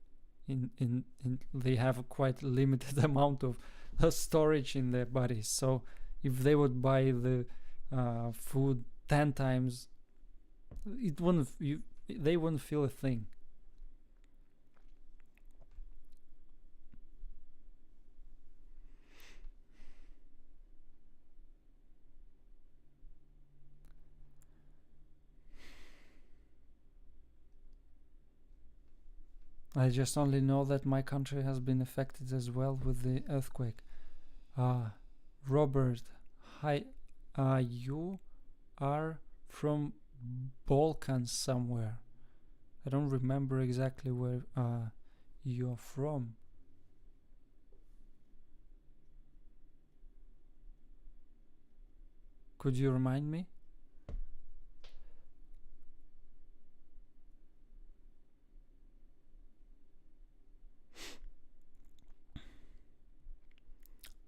They have a quite limited amount of storage in their bodies. So if they would buy the food 10 times, they wouldn't feel a thing. I just only know that my country has been affected as well with the earthquake. Robert, hi, you are from Balkans somewhere. I don't remember exactly where you're from. Could you remind me?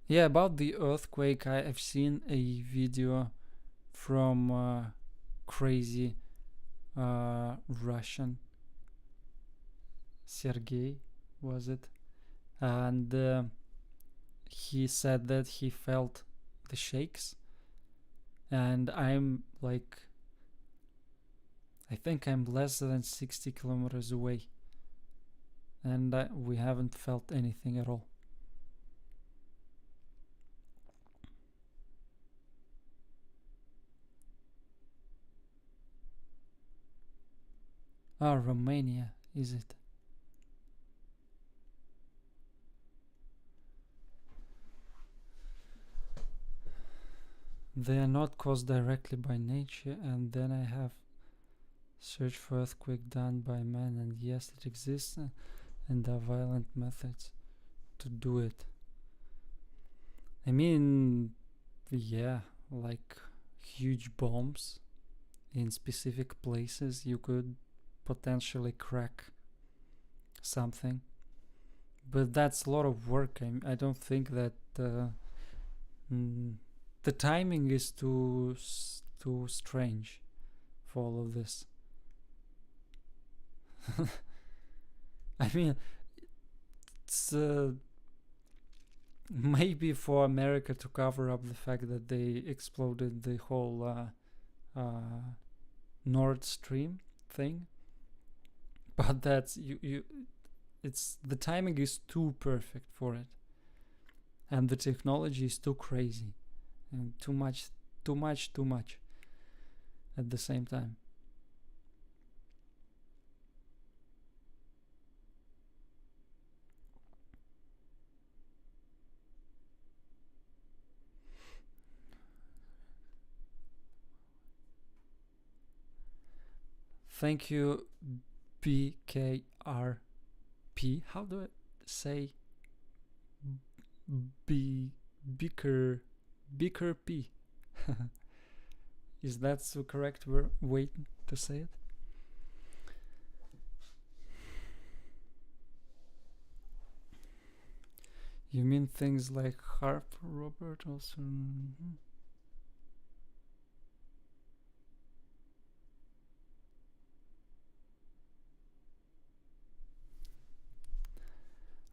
Yeah, about the earthquake, I have seen a video from crazy Russian Sergey, was it? And he said that he felt the shakes, and I'm like, I think I'm less than 60 kilometers away, and we haven't felt anything at all. Ah, Romania, is it? They are not caused directly by nature, and then I have search for earthquake done by man, and yes, it exists, and there are violent methods to do it. I mean, yeah, like huge bombs in specific places, you could potentially crack something, but that's a lot of work. I don't think that the timing is too strange for all of this. I mean, it's maybe for America to cover up the fact that they exploded the whole Nord Stream thing, but that's it's the timing is too perfect for it, and the technology is too crazy, and too much at the same time. Thank you, BKRP. How do I say Beaker P? Is that the correct way to say it? You mean things like harp, Robert? Also.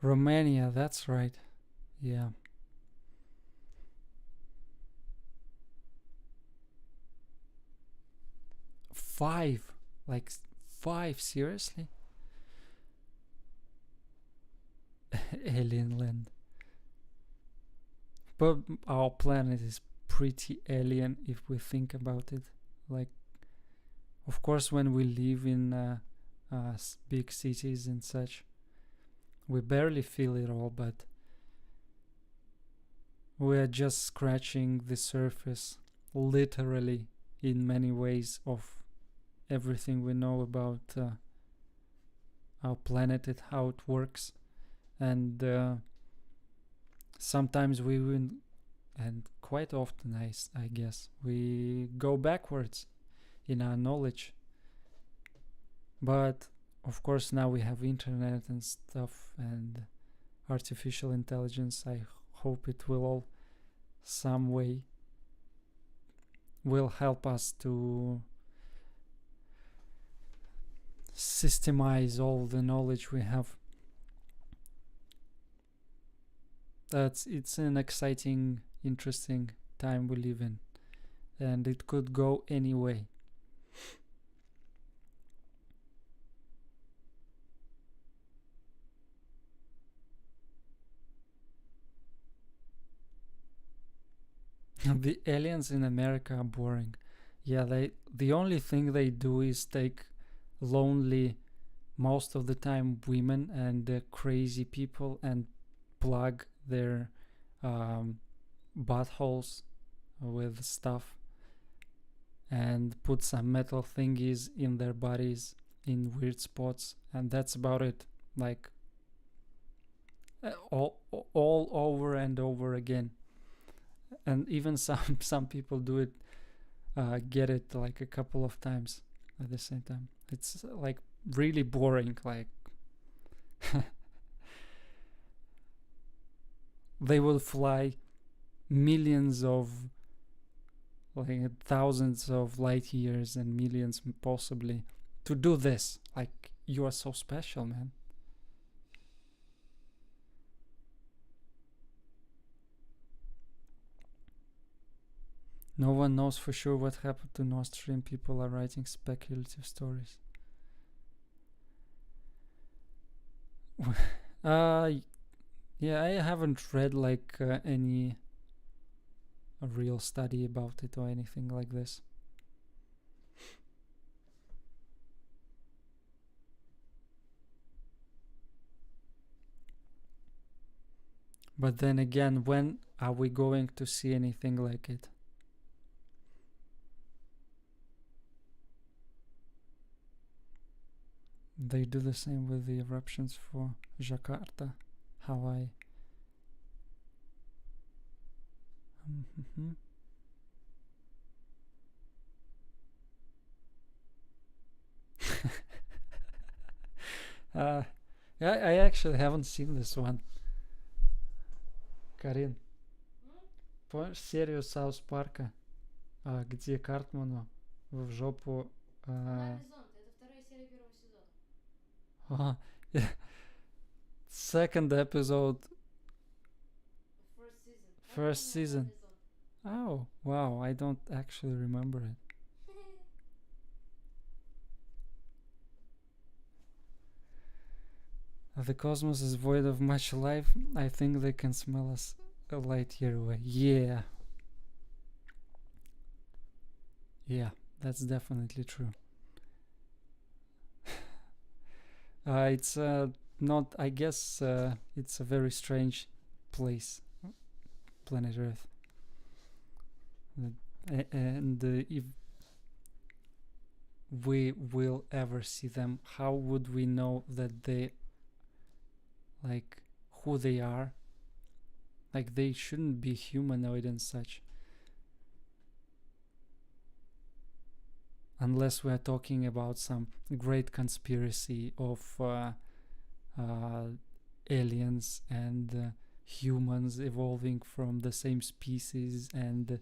Romania, that's right. Yeah. Five? Like 5? Seriously? Alien land. But our planet is pretty alien if we think about it. Like, of course, when we live in big cities and such, we barely feel it all, but we are just scratching the surface, literally, in many ways, of everything we know about our planet and how it works. And sometimes we win, and quite often, I guess, we go backwards in our knowledge. But of course, now we have internet and stuff and artificial intelligence. I hope it will all some way will help us to systemize all the knowledge we have. It's an exciting, interesting time we live in, and it could go any way. The aliens in America are boring. Yeah, the only thing they do is take lonely, most of the time women and crazy people, and plug their buttholes with stuff and put some metal thingies in their bodies in weird spots, and that's about it. Like all over and over again. and even some people do it, get it like a couple of times at the same time. It's like really boring. Like they will fly millions of, like thousands of light years and millions possibly to do this. Like, you are so special, man. No one knows for sure what happened to Nord Stream. People are writing speculative stories. Yeah, I haven't read like any a real study about it or anything like this. But then again, when are we going to see anything like it? They do the same with the eruptions for Jakarta, Hawaii. Yeah, I actually haven't seen this one. Карин, помнишь серию Саус Парка, где Картману в жопу... Горизонт. Это вторая серия первого сезона. Yeah. Second episode, First season. First season. Oh, wow, I don't actually remember it. The cosmos is void of much life. I think they can smell us a light year away. Yeah. Yeah, that's definitely true. It's not, I guess it's a very strange place, planet Earth. And if we will ever see them, how would we know that they, like, who they are? Like, they shouldn't be humanoid and such. Unless we are talking about some great conspiracy of aliens and humans evolving from the same species, and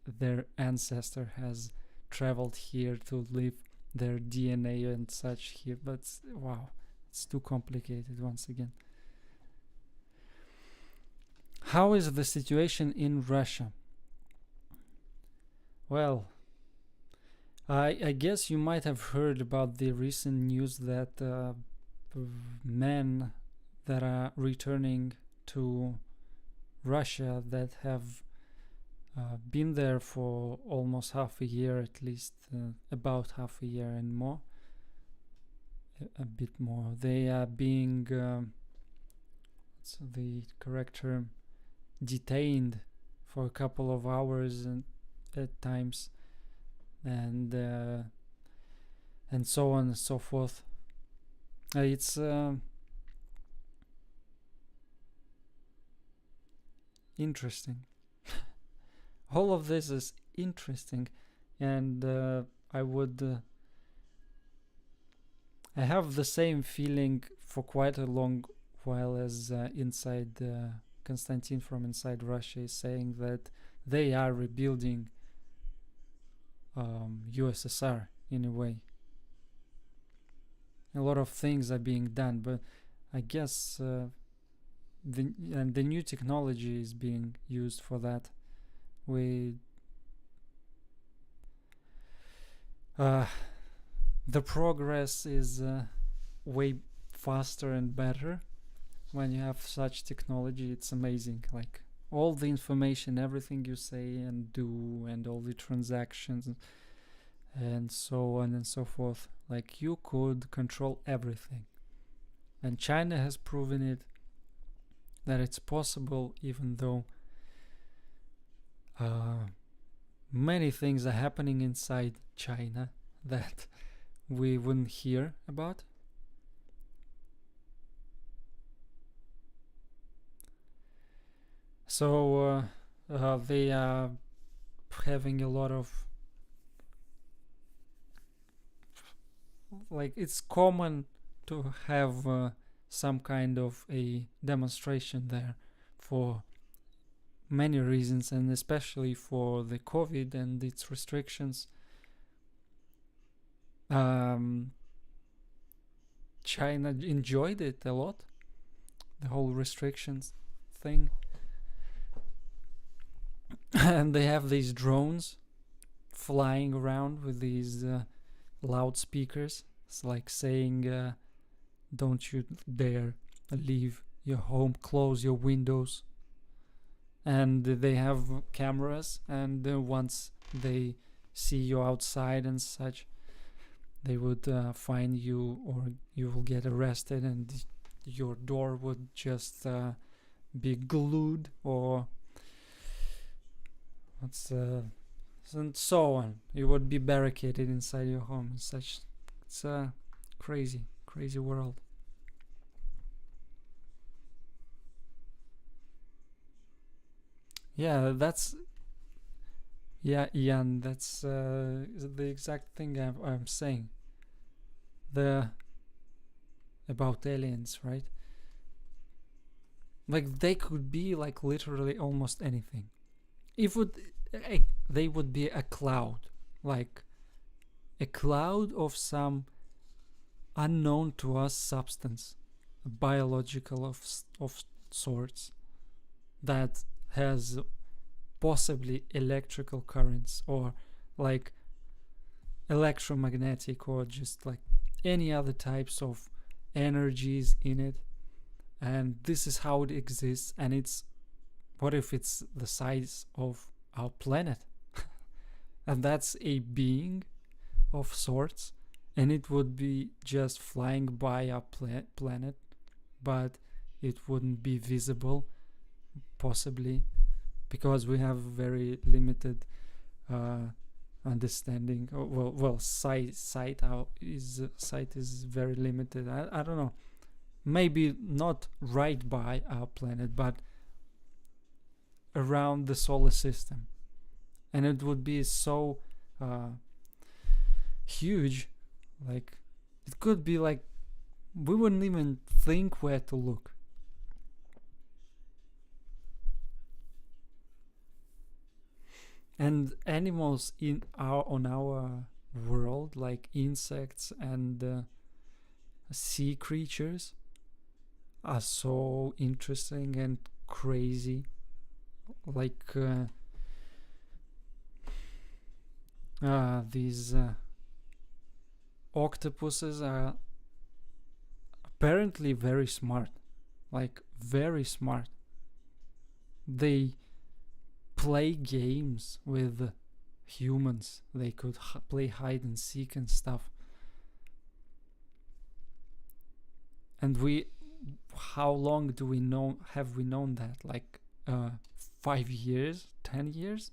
their ancestor has traveled here to leave their DNA and such here. But wow, it's too complicated once again. How is the situation in Russia? Well, I guess you might have heard about the recent news that men that are returning to Russia that have been there for almost half a year, at least about half a year and more, a bit more. They are being, what's the correct term, detained for a couple of hours and at times, and so on and so forth. It's interesting. All of this is interesting, and I have the same feeling for quite a long while as inside Konstantin from Inside Russia is saying that they are rebuilding USSR in a way. A lot of things are being done, but I guess the new technology is being used for that. The progress is way faster and better when you have such technology. It's amazing. Like, all the information, everything you say and do, and all the transactions and so on and so forth, like, you could control everything. And China has proven it, that it's possible, even though many things are happening inside China that we wouldn't hear about. So they are having a lot of, like, it's common to have some kind of a demonstration there for many reasons, and especially for the COVID and its restrictions. China enjoyed it a lot, the whole restrictions thing. And they have these drones flying around with these loudspeakers. It's like saying, don't you dare leave your home, close your windows. And they have cameras, and once they see you outside and such, they would find you, or you will get arrested, and your door would just be glued, or and so on. You would be barricaded inside your home and such. It's a crazy world. Yeah, Ian, that's the exact thing I'm saying. The About aliens, right? Like, they could be like literally almost anything. They would be a cloud, like a cloud of some unknown to us substance, biological of sorts, that has possibly electrical currents, or like electromagnetic, or just like any other types of energies in it. And this is how it exists. And what if it's the size of our planet? And that's a being of sorts, and it would be just flying by our planet, but it wouldn't be visible, possibly, because we have very limited understanding. Sight is very limited. I don't know, maybe not right by our planet, but around the solar system. And it would be so huge, like, it could be like we wouldn't even think where to look. And animals on our world, like insects and sea creatures, are so interesting and crazy. Like these octopuses are apparently very smart, like very smart. They play games with humans. They could play hide and seek and stuff. And how long have we known that? Like 5 years, 10 years?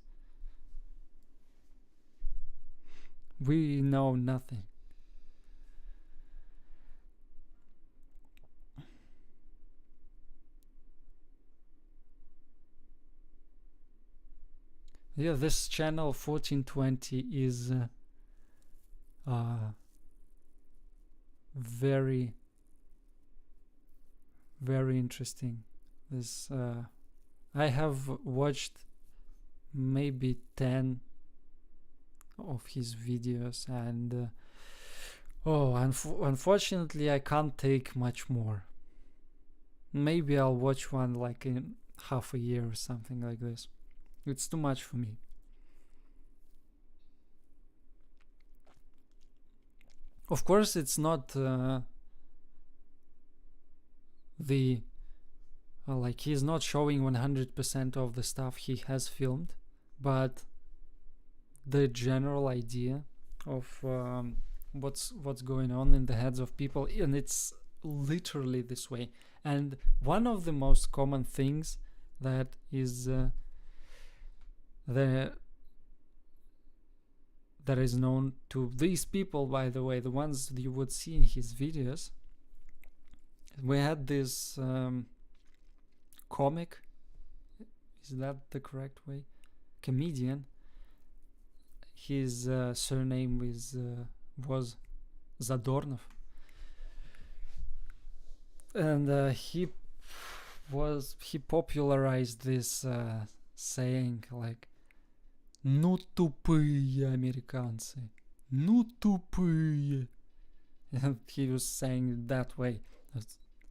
We know nothing. Yeah, this channel 1420 is very, very interesting. This I have watched maybe 10 of his videos, and unfortunately I can't take much more. Maybe I'll watch one like in half a year or something like this. It's too much for me. Of course, it's not like, he's not showing 100% of the stuff he has filmed, but the general idea of what's going on in the heads of people, and it's literally this way. And one of the most common things that is that is known to these people, by the way, the ones you would see in his videos, we had this comic. Is that the correct way? Comedian. His surname was Zadornov, and he popularized this saying like "Ну тупые американцы, ну тупые," and he was saying it that way,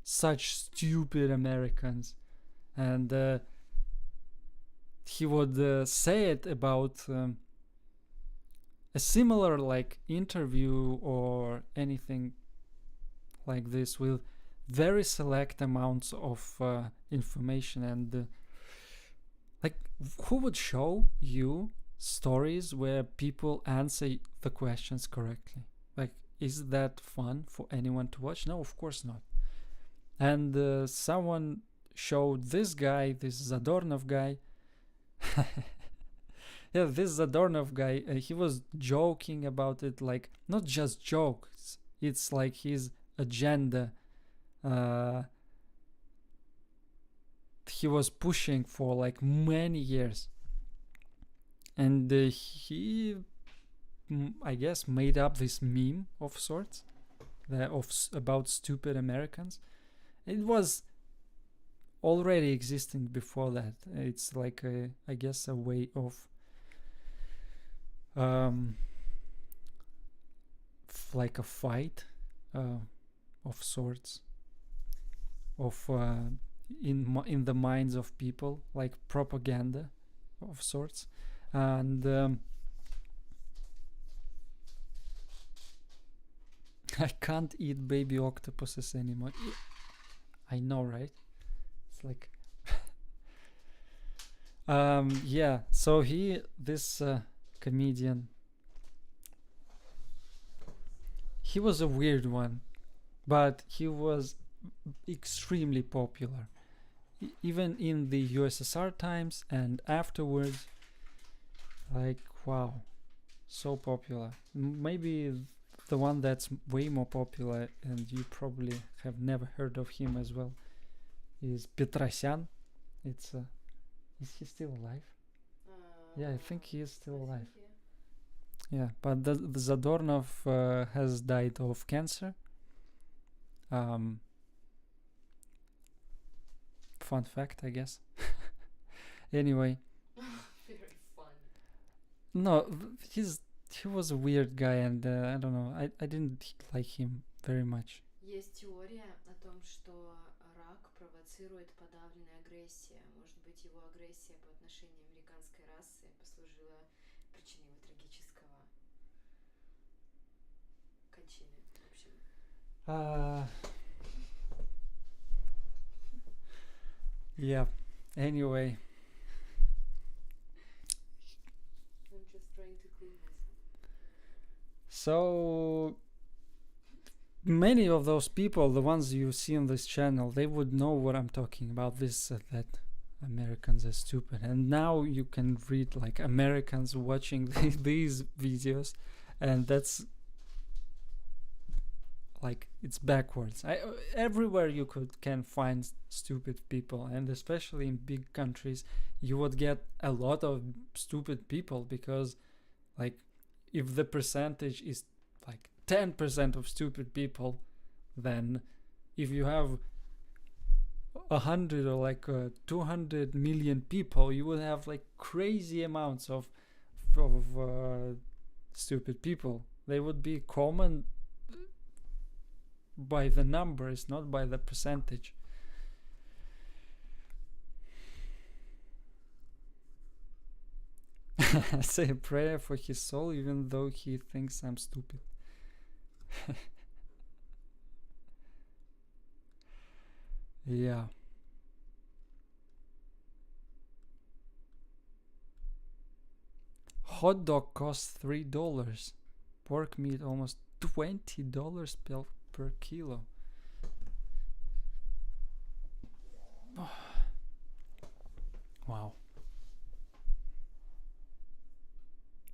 such stupid Americans, and he would say it about a similar like interview or anything like this with very select amounts of information, and like who would show you stories where people answer the questions correctly? Like, is that fun for anyone to watch? No, of course not. And someone showed this guy, this Zadornov guy. Yeah, this Zadornov guy, he was joking about it, like, not just jokes, it's like his agenda. He was pushing for like many years. And he, I guess, made up this meme of sorts about stupid Americans. It was already existing before that. It's like I guess a way of like a fight of sorts, of in the minds of people, like propaganda of sorts. And I can't eat baby octopuses anymore. I know, right? It's like yeah, so this comedian, he was a weird one, but he was extremely popular, even in the USSR times and afterwards. Like, wow, so popular. Maybe the one that's way more popular, and you probably have never heard of him as well, is Petrosyan. It's is he still alive? Yeah, I think he is still alive. Yeah, but the Zadornov has died of cancer. Fun fact, I guess. Anyway. Very fun. No, he was a weird guy, and I don't know. I didn't like him very much. Есть теория о том, что рак провоцирует подавленная агрессия. Может быть, его агрессия по отношению американской расы послужила причиной его трагического кончины. В общем. Yeah. Anyway. I'm just trying to clean myself. So many of those people, the ones you see on this channel, they would know what I'm talking about. This that Americans are stupid, and now you can read like Americans watching these videos, and that's like it's backwards. Everywhere you can find stupid people, and especially in big countries, you would get a lot of stupid people, because like if the percentage is like 10% of stupid people, then if you have 100 or like 200 million people, you would have like crazy amounts of stupid people. They would be common by the numbers, not by the percentage. I say a prayer for his soul, even though he thinks I'm stupid. Yeah. Hot dog costs $3. Pork meat almost $20 per kilo. Wow.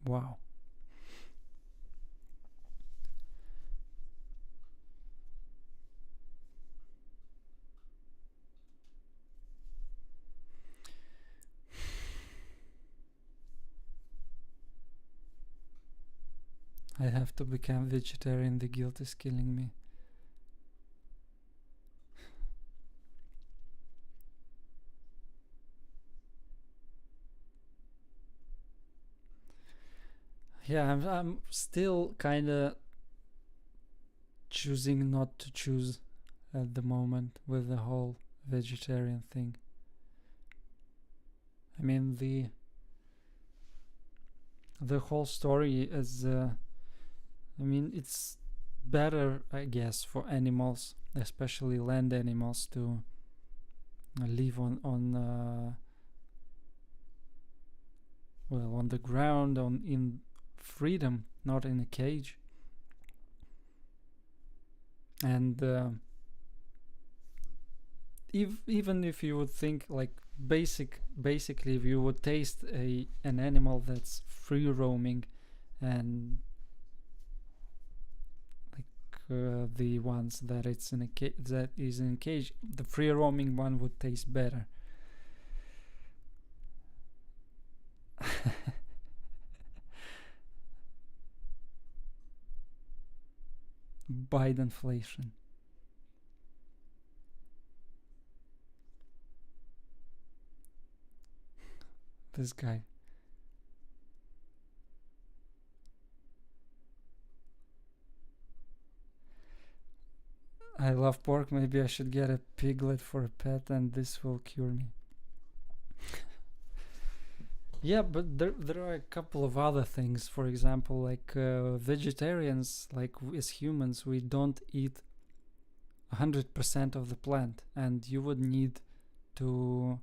Wow. I have to become vegetarian. The guilt is killing me. Yeah, I'm still kind of choosing not to choose at the moment with the whole vegetarian thing. I mean, the whole story is I mean, it's better, I guess, for animals, especially land animals, to live on well, on the ground, on in freedom, not in a cage. And even if you would think like basically, if you would taste an animal that's free roaming, and the ones that it's in a that is in a cage, the free roaming one would taste better. Bidenflation. This guy. I love pork. Maybe I should get a piglet for a pet, and this will cure me. Yeah, but there are a couple of other things. For example, like vegetarians, like as humans, we don't eat 100% of the plant, and you would need to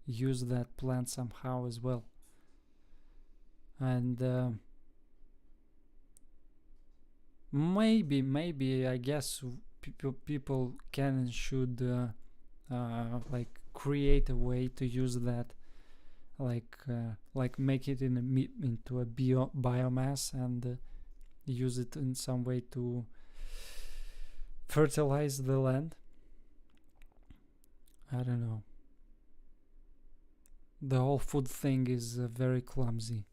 use that plant somehow as well. And maybe I guess people can and should like create a way to use that, like make it into a biomass, and use it in some way to fertilize the land. I don't know. The whole food thing is very clumsy,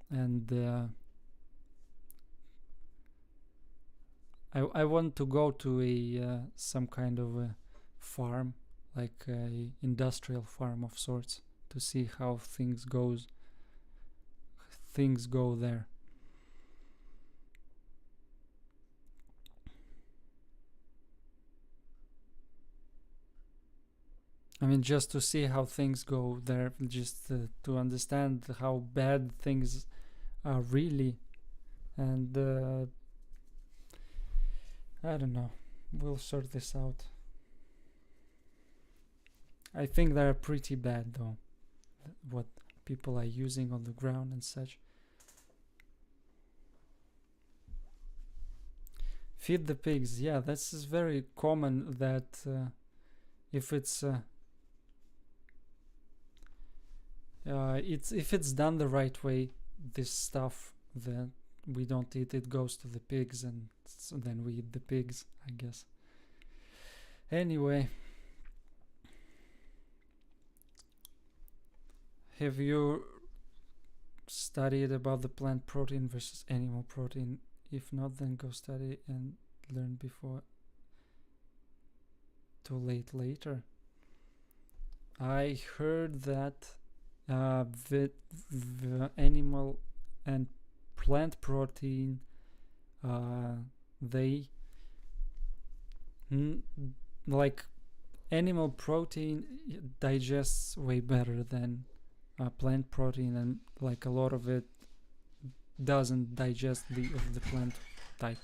and I want to go to a some kind of a farm, like a industrial farm of sorts, to see how things go there. I mean, just to see how things go there, just to understand how bad things are really. And I don't know. We'll sort this out. I think they're pretty bad, though, what people are using on the ground and such. Feed the pigs. Yeah, this is very common, that if it's if it's done the right way, this stuff that we don't eat, it goes to the pigs, and so then we eat the pigs, I guess. Anyway, have you studied about the plant protein versus animal protein? If not, then go study and learn before too late later. I heard that the animal and plant protein, they like animal protein digests way better than plant protein, and like a lot of it doesn't digest of the plant type.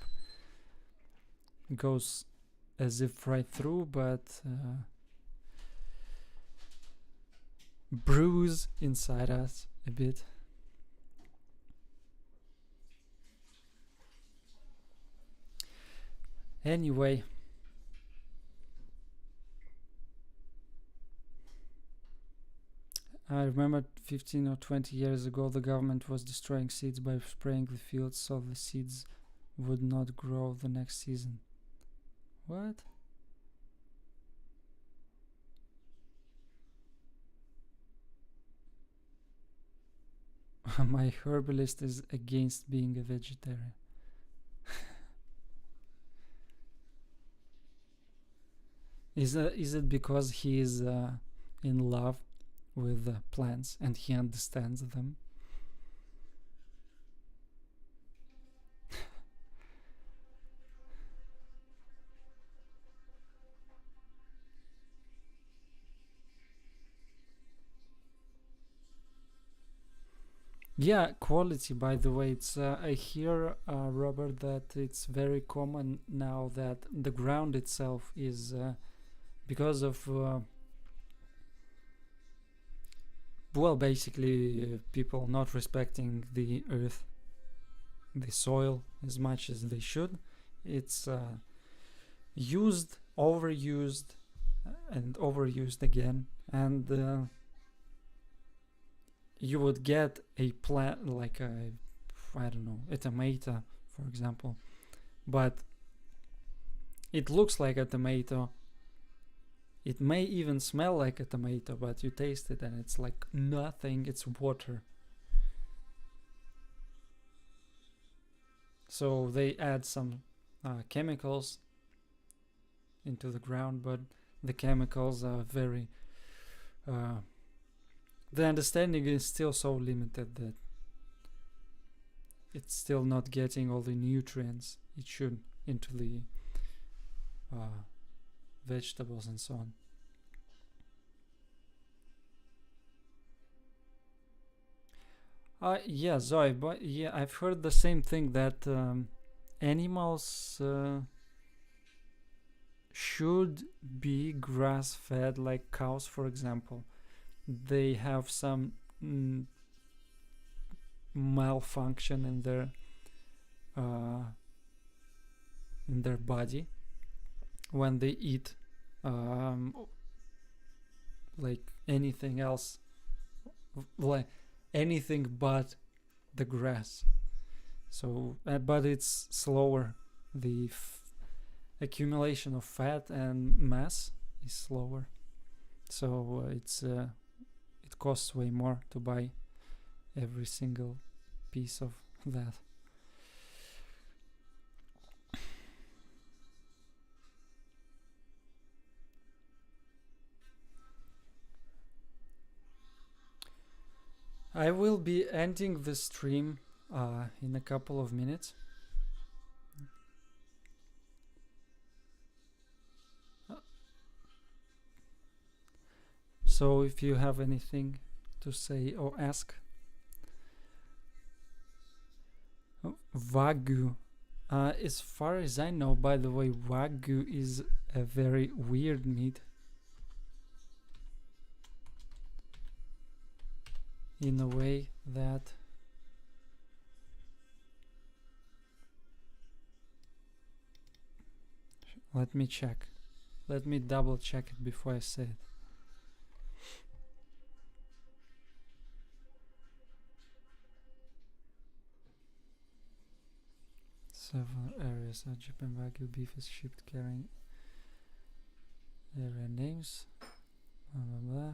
It goes as if right through, but bruise inside us a bit. Anyway, I remember 15 or 20 years ago the government was destroying seeds by spraying the fields so the seeds would not grow the next season. What? My herbalist is against being a vegetarian. Is it because he is in love with plants and he understands them? Yeah, quality. By the way, it's I hear, Robert, that it's very common now that the ground itself is because of well, basically people not respecting the earth, the soil as much as they should. It's used, overused, and overused again, and you would get a plant like a, I don't know, a tomato, for example, but it looks like a tomato. It may even smell like a tomato, but you taste it and it's like nothing, it's water. So they add some chemicals into the ground, but the chemicals are very the understanding is still so limited that it's still not getting all the nutrients it should into the vegetables and so on. Yeah, Zoe, but yeah, I've heard the same thing that animals should be grass fed, like cows, for example. They have some malfunction in their body when they eat like anything else, like anything but the grass. So but it's slower. The accumulation of fat and mass is slower, so it costs way more to buy every single piece of that. I will be ending the stream in a couple of minutes. So if you have anything to say or ask. Wagyu. As far as I know, by the way, Wagyu is a very weird meat. In a way that let me check. Let me double check it before I say it. Several areas of Japan Wagyu beef is shipped carrying area names. Blah blah blah.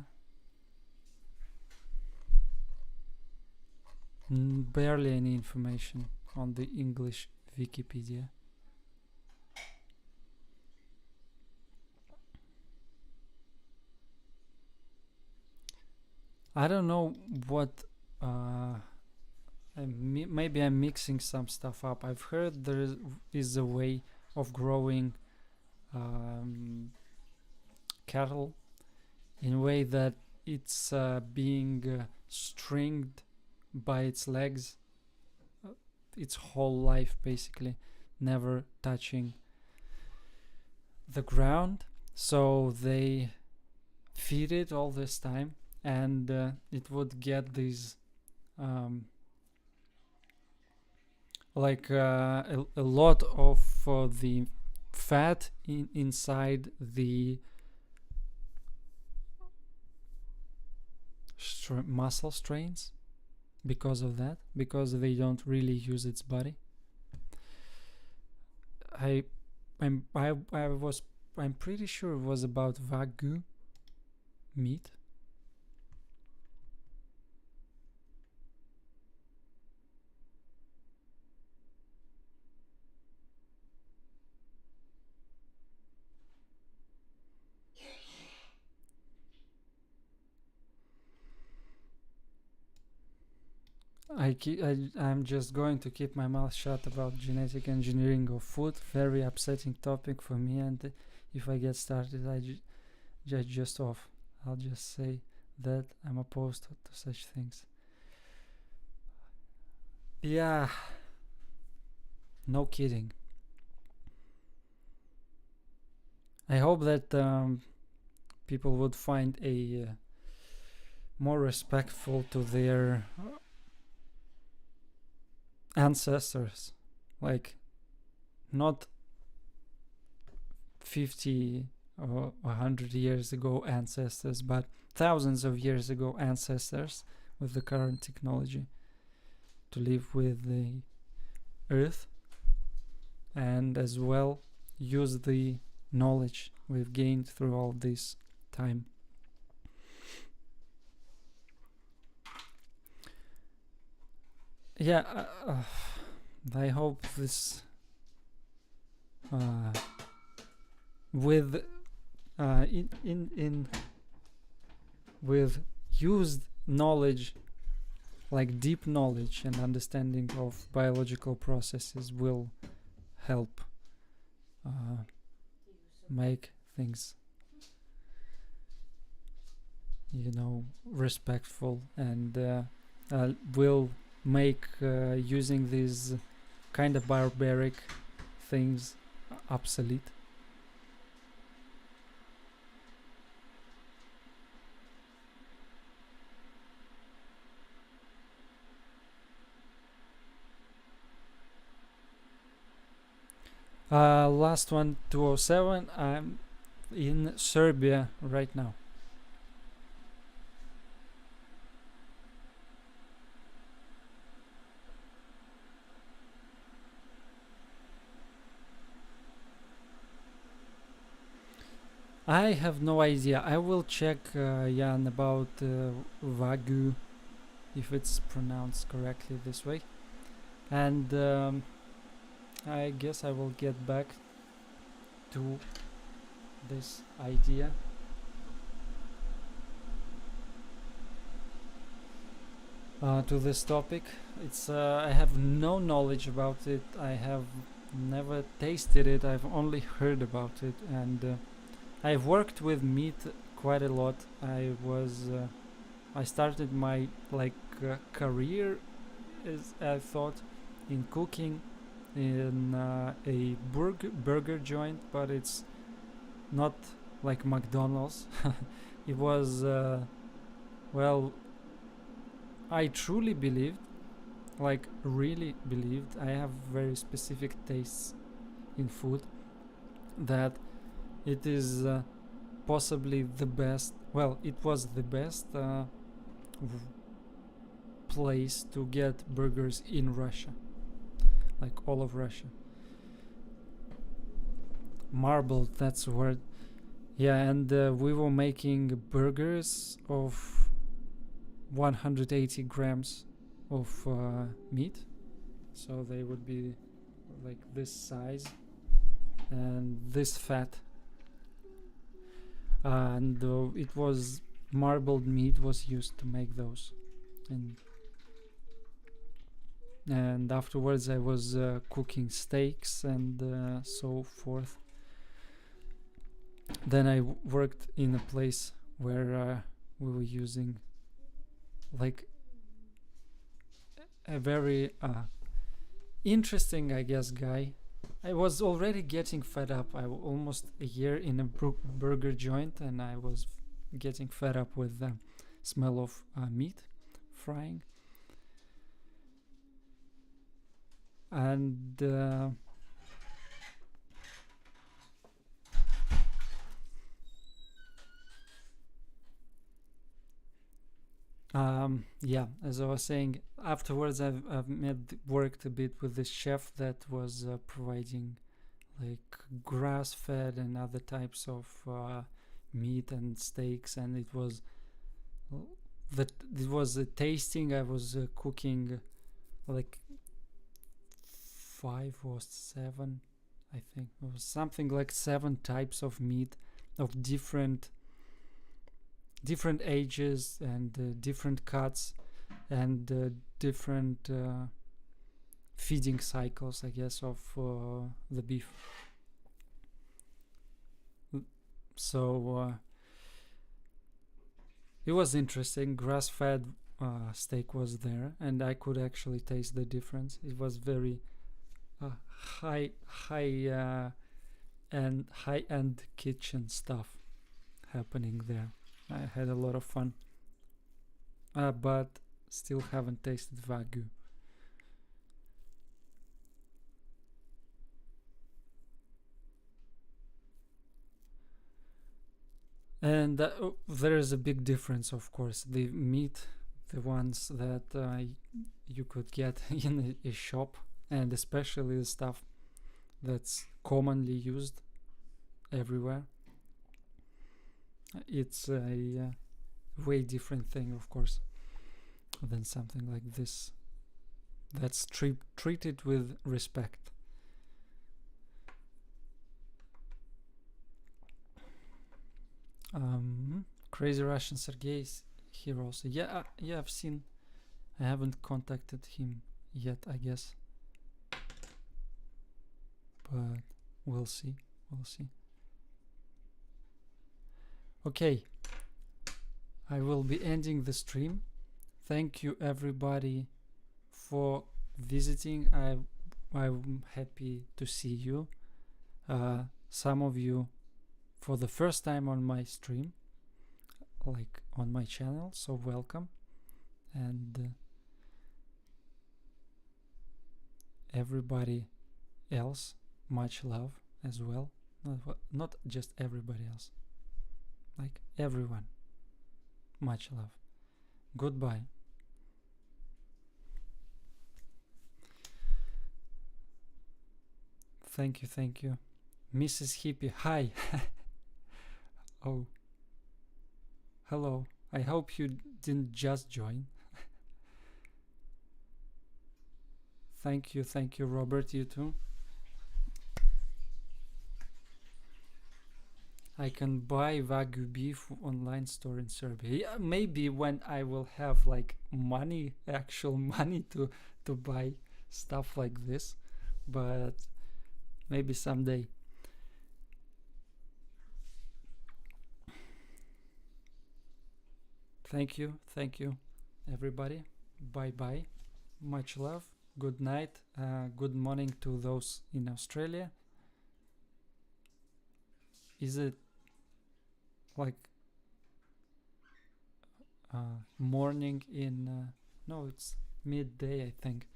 Barely any information on the English Wikipedia. I don't know what maybe I'm mixing some stuff up. I've heard there is a way of growing cattle in a way that it's being stringed by its legs its whole life, basically never touching the ground, so they feed it all this time, and it would get these like a lot of the fat inside the muscle strains because of that, because they don't really use its body. I'm pretty sure it was about Wagyu meat. I'm just going to keep my mouth shut about genetic engineering of food. Very upsetting topic for me, and if I get started, just off. I'll just say that I'm opposed to such things. Yeah, no kidding. I hope that people would find a more respectful to their ancestors, like not 50 or 100 years ago ancestors, but thousands of years ago ancestors with the current technology, to live with the earth and as well use the knowledge we've gained through all this time. Yeah, I hope this with with used knowledge, like deep knowledge and understanding of biological processes, will help make things, respectful, and will make using these kind of barbaric things obsolete. Last one, 207. I'm in Serbia right now. I have no idea. I will check, Jan, about Wagyu, if it's pronounced correctly this way. And I guess I will get back to this idea. To this topic. It's I have no knowledge about it. I have never tasted it. I've only heard about it, and I've worked with meat quite a lot. I started my career, as I thought, in cooking in a burger joint, but it's not like McDonald's. It was I truly believed, like really believed, I have very specific tastes in food, that it is possibly the best, it was the best place to get burgers in Russia, like all of Russia. Marbled, that's the word. Yeah, and we were making burgers of 180 grams of meat, so they would be like this size and this fat, and it was marbled meat was used to make those, and afterwards I was cooking steaks and so forth. Then I worked in a place where we were using like a very interesting, I guess, guy. I was already getting fed up. I was almost a year in a burger joint, and I was getting fed up with the smell of meat frying. And yeah, as I was saying, afterwards I've worked a bit with this chef that was providing like grass-fed and other types of meat and steaks, and it was a tasting. I was cooking like 5 or 7, I think it was something like 7 types of meat of different ages and different cuts, and different feeding cycles, I guess, of the beef. So it was interesting. Grass-fed steak was there, and I could actually taste the difference. It was very high-end kitchen stuff happening there. I had a lot of fun, but still haven't tasted Wagyu. And there is a big difference, of course. The meat, the ones that you could get in a shop, and especially the stuff that's commonly used everywhere, it's a way different thing, of course, than something like this that's treated with respect. Crazy Russian Sergey is here also. Yeah, I've seen. I haven't contacted him yet, I guess, but we'll see. Okay, I will be ending the stream. Thank you everybody for visiting. I'm happy to see you. Some of you for the first time on my stream, like on my channel, so welcome. And everybody else, much love as well. Not just everybody else, like everyone, much love. Goodbye. Thank you. Mrs. Hippie, hi. Oh, hello. I hope you didn't just join. Thank you, Robert, you too. I can buy Wagyu beef online store in Serbia. Yeah, maybe when I will have like money, actual money to buy stuff like this, but maybe someday. Thank you, everybody. Bye. Much love. Good night. Good morning to those in Australia. Is it like morning in no, it's midday, I think,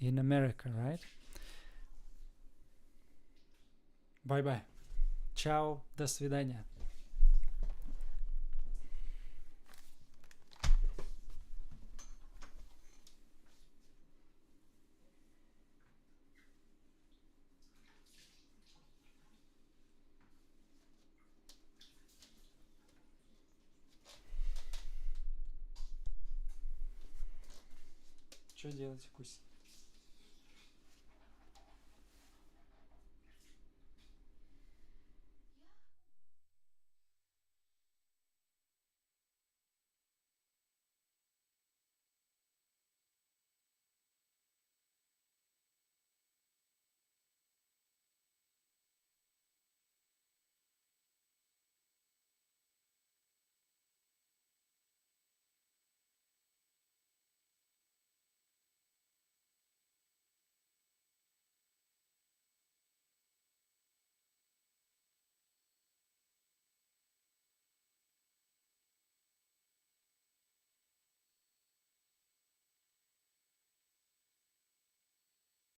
in America, right? Bye. Ciao, до свидания. Что делать, Кусь?